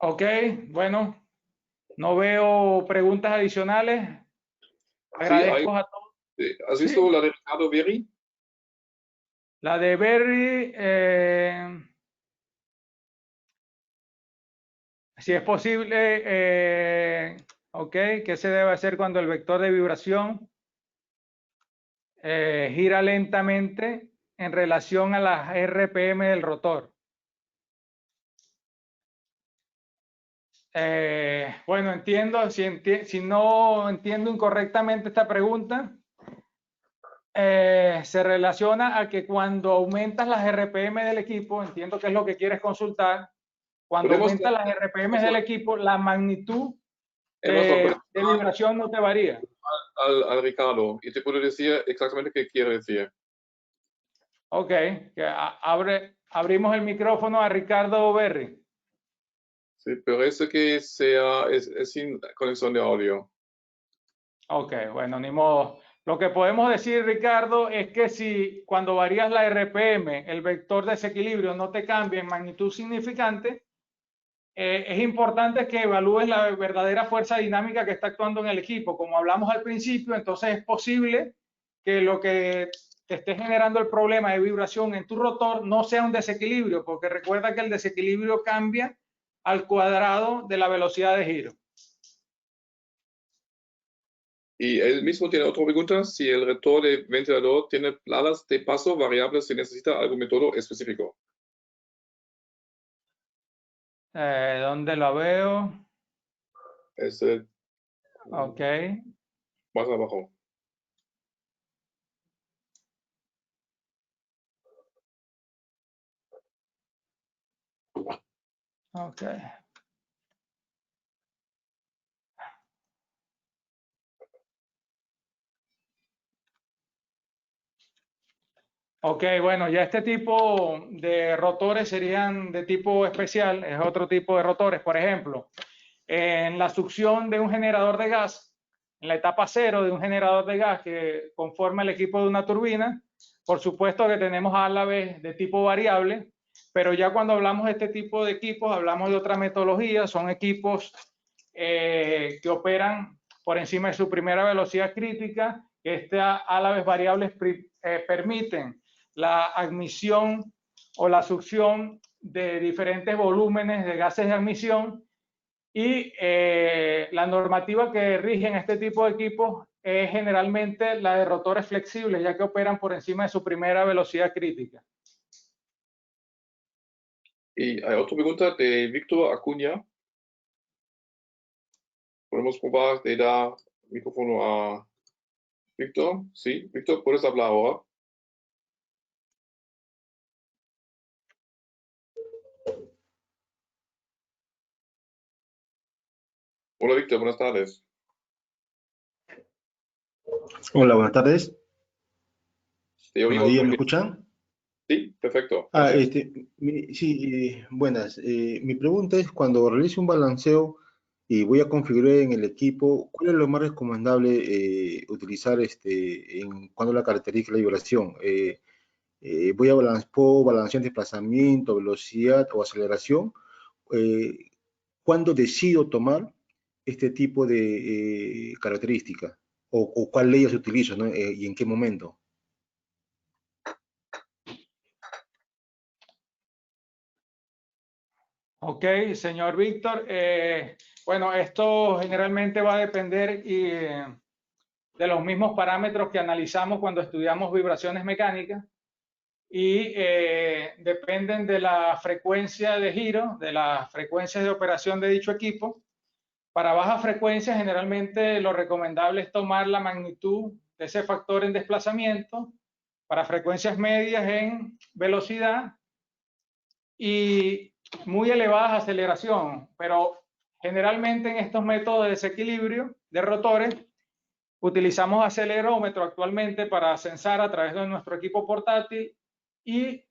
Ok, bueno, no veo preguntas adicionales. Agradezco a todos. ¿Has visto la de Ricardo Berry? La de Berry, si es posible, ok, ¿qué se debe hacer cuando el vector de vibración gira lentamente en relación a las RPM del rotor? Bueno, entiendo, si no entiendo incorrectamente esta pregunta, se relaciona a que cuando aumentas las RPM del equipo, entiendo que es lo que quieres consultar, cuando aumentas las RPM del equipo, la magnitud de vibración no te varía. Al Ricardo, y te puedo decir exactamente qué quiere decir. Ok, abrimos el micrófono a Ricardo Berry. Sí, pero eso que es sin conexión de audio. Ok, bueno, ni modo. Lo que podemos decir, Ricardo, es que si cuando varías la RPM, el vector de desequilibrio no te cambia en magnitud significante, es importante que evalúes la verdadera fuerza dinámica que está actuando en el equipo. Como hablamos al principio, entonces es posible que lo que te esté generando el problema de vibración en tu rotor no sea un desequilibrio, porque recuerda que el desequilibrio cambia al cuadrado de la velocidad de giro. Y él mismo tiene otra pregunta, si el rotor de ventilador tiene planas de paso variables, si necesita algún método específico. ¿Dónde lo veo? Ok. Más abajo. Ok. Ok, bueno, ya este tipo de rotores serían de tipo especial, es otro tipo de rotores. Por ejemplo, en la succión de un generador de gas, en la etapa cero de un generador de gas que conforma el equipo de una turbina, por supuesto que tenemos álabes de tipo variable, pero ya cuando hablamos de este tipo de equipos, hablamos de otra metodología, son equipos que operan por encima de su primera velocidad crítica. Estas álabes variables permiten la admisión o la succión de diferentes volúmenes de gases de admisión, y la normativa que rige en este tipo de equipos es generalmente la de rotores flexibles, ya que operan por encima de su primera velocidad crítica. Y hay otra pregunta de Víctor Acuña. Podemos probar de dar micrófono a Víctor. Sí, Víctor, puedes hablar ahora. Hola Víctor, buenas tardes. Hola, buenas tardes. Te Buenos oímos días, muy ¿me bien. escuchan? Sí, perfecto. Gracias. Sí, buenas. Mi pregunta es, cuando realizo un balanceo y voy a configurar en el equipo, ¿cuál es lo más recomendable utilizar cuando la característica de la vibración? ¿Puedo balancear desplazamiento, velocidad o aceleración? ¿Cuándo decido tomar este tipo de características? ¿O cuál leyes utilizo, ¿no? ¿Y en qué momento? Ok, señor Víctor. Bueno, esto generalmente va a depender de los mismos parámetros que analizamos cuando estudiamos vibraciones mecánicas y dependen de la frecuencia de giro, de las frecuencias de operación de dicho equipo. Para baja frecuencia, generalmente lo recomendable es tomar la magnitud de ese factor en desplazamiento, para frecuencias medias en velocidad y muy elevadas aceleración, pero generalmente en estos métodos de desequilibrio de rotores utilizamos acelerómetro actualmente para censar a través de nuestro equipo portátil y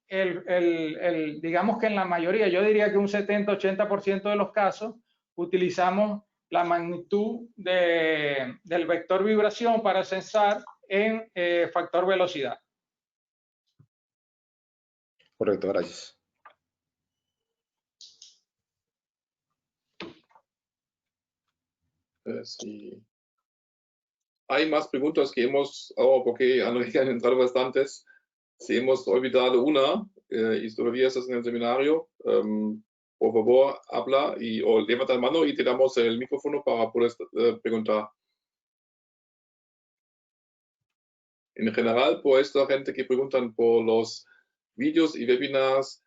digamos que en la mayoría, yo diría que un 70-80% de los casos, utilizamos la magnitud del vector vibración para censar en factor velocidad. Correcto, gracias. Sí. Hay más preguntas que hemos, porque han entrado bastantes. Si hemos olvidado una y todavía estás en el seminario, por favor, habla o levanta la mano y te damos el micrófono para poder preguntar. En general, por esta gente que preguntan por los vídeos y webinars,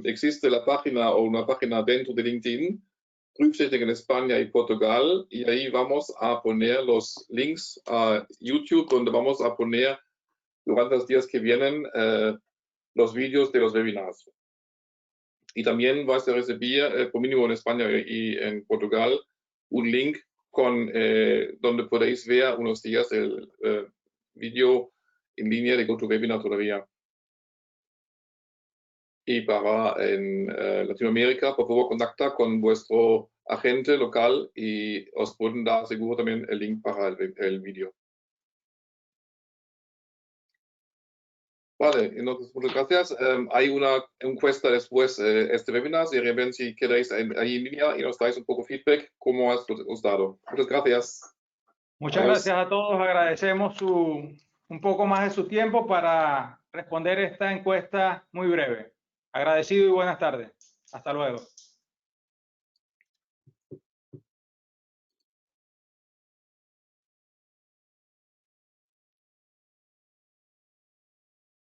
existe la página o una página dentro de LinkedIn, Prüftechnik en España y Portugal, y ahí vamos a poner los links a YouTube, donde vamos a poner durante los días que vienen los vídeos de los webinars. Y también vas a recibir, por mínimo en España y en Portugal, un link con, donde podéis ver unos días el vídeo en línea de GoToWebinar todavía. Y para en Latinoamérica, por favor, contacta con vuestro agente local y os pueden dar seguro también el link para el vídeo. Vale, entonces muchas gracias. Hay una encuesta después de este webinar. Si ven si queréis ahí en línea y nos dais un poco feedback, cómo has estado. Muchas gracias. Muchas gracias a todos. Agradecemos un poco más de su tiempo para responder esta encuesta muy breve. Agradecido y buenas tardes. Hasta luego.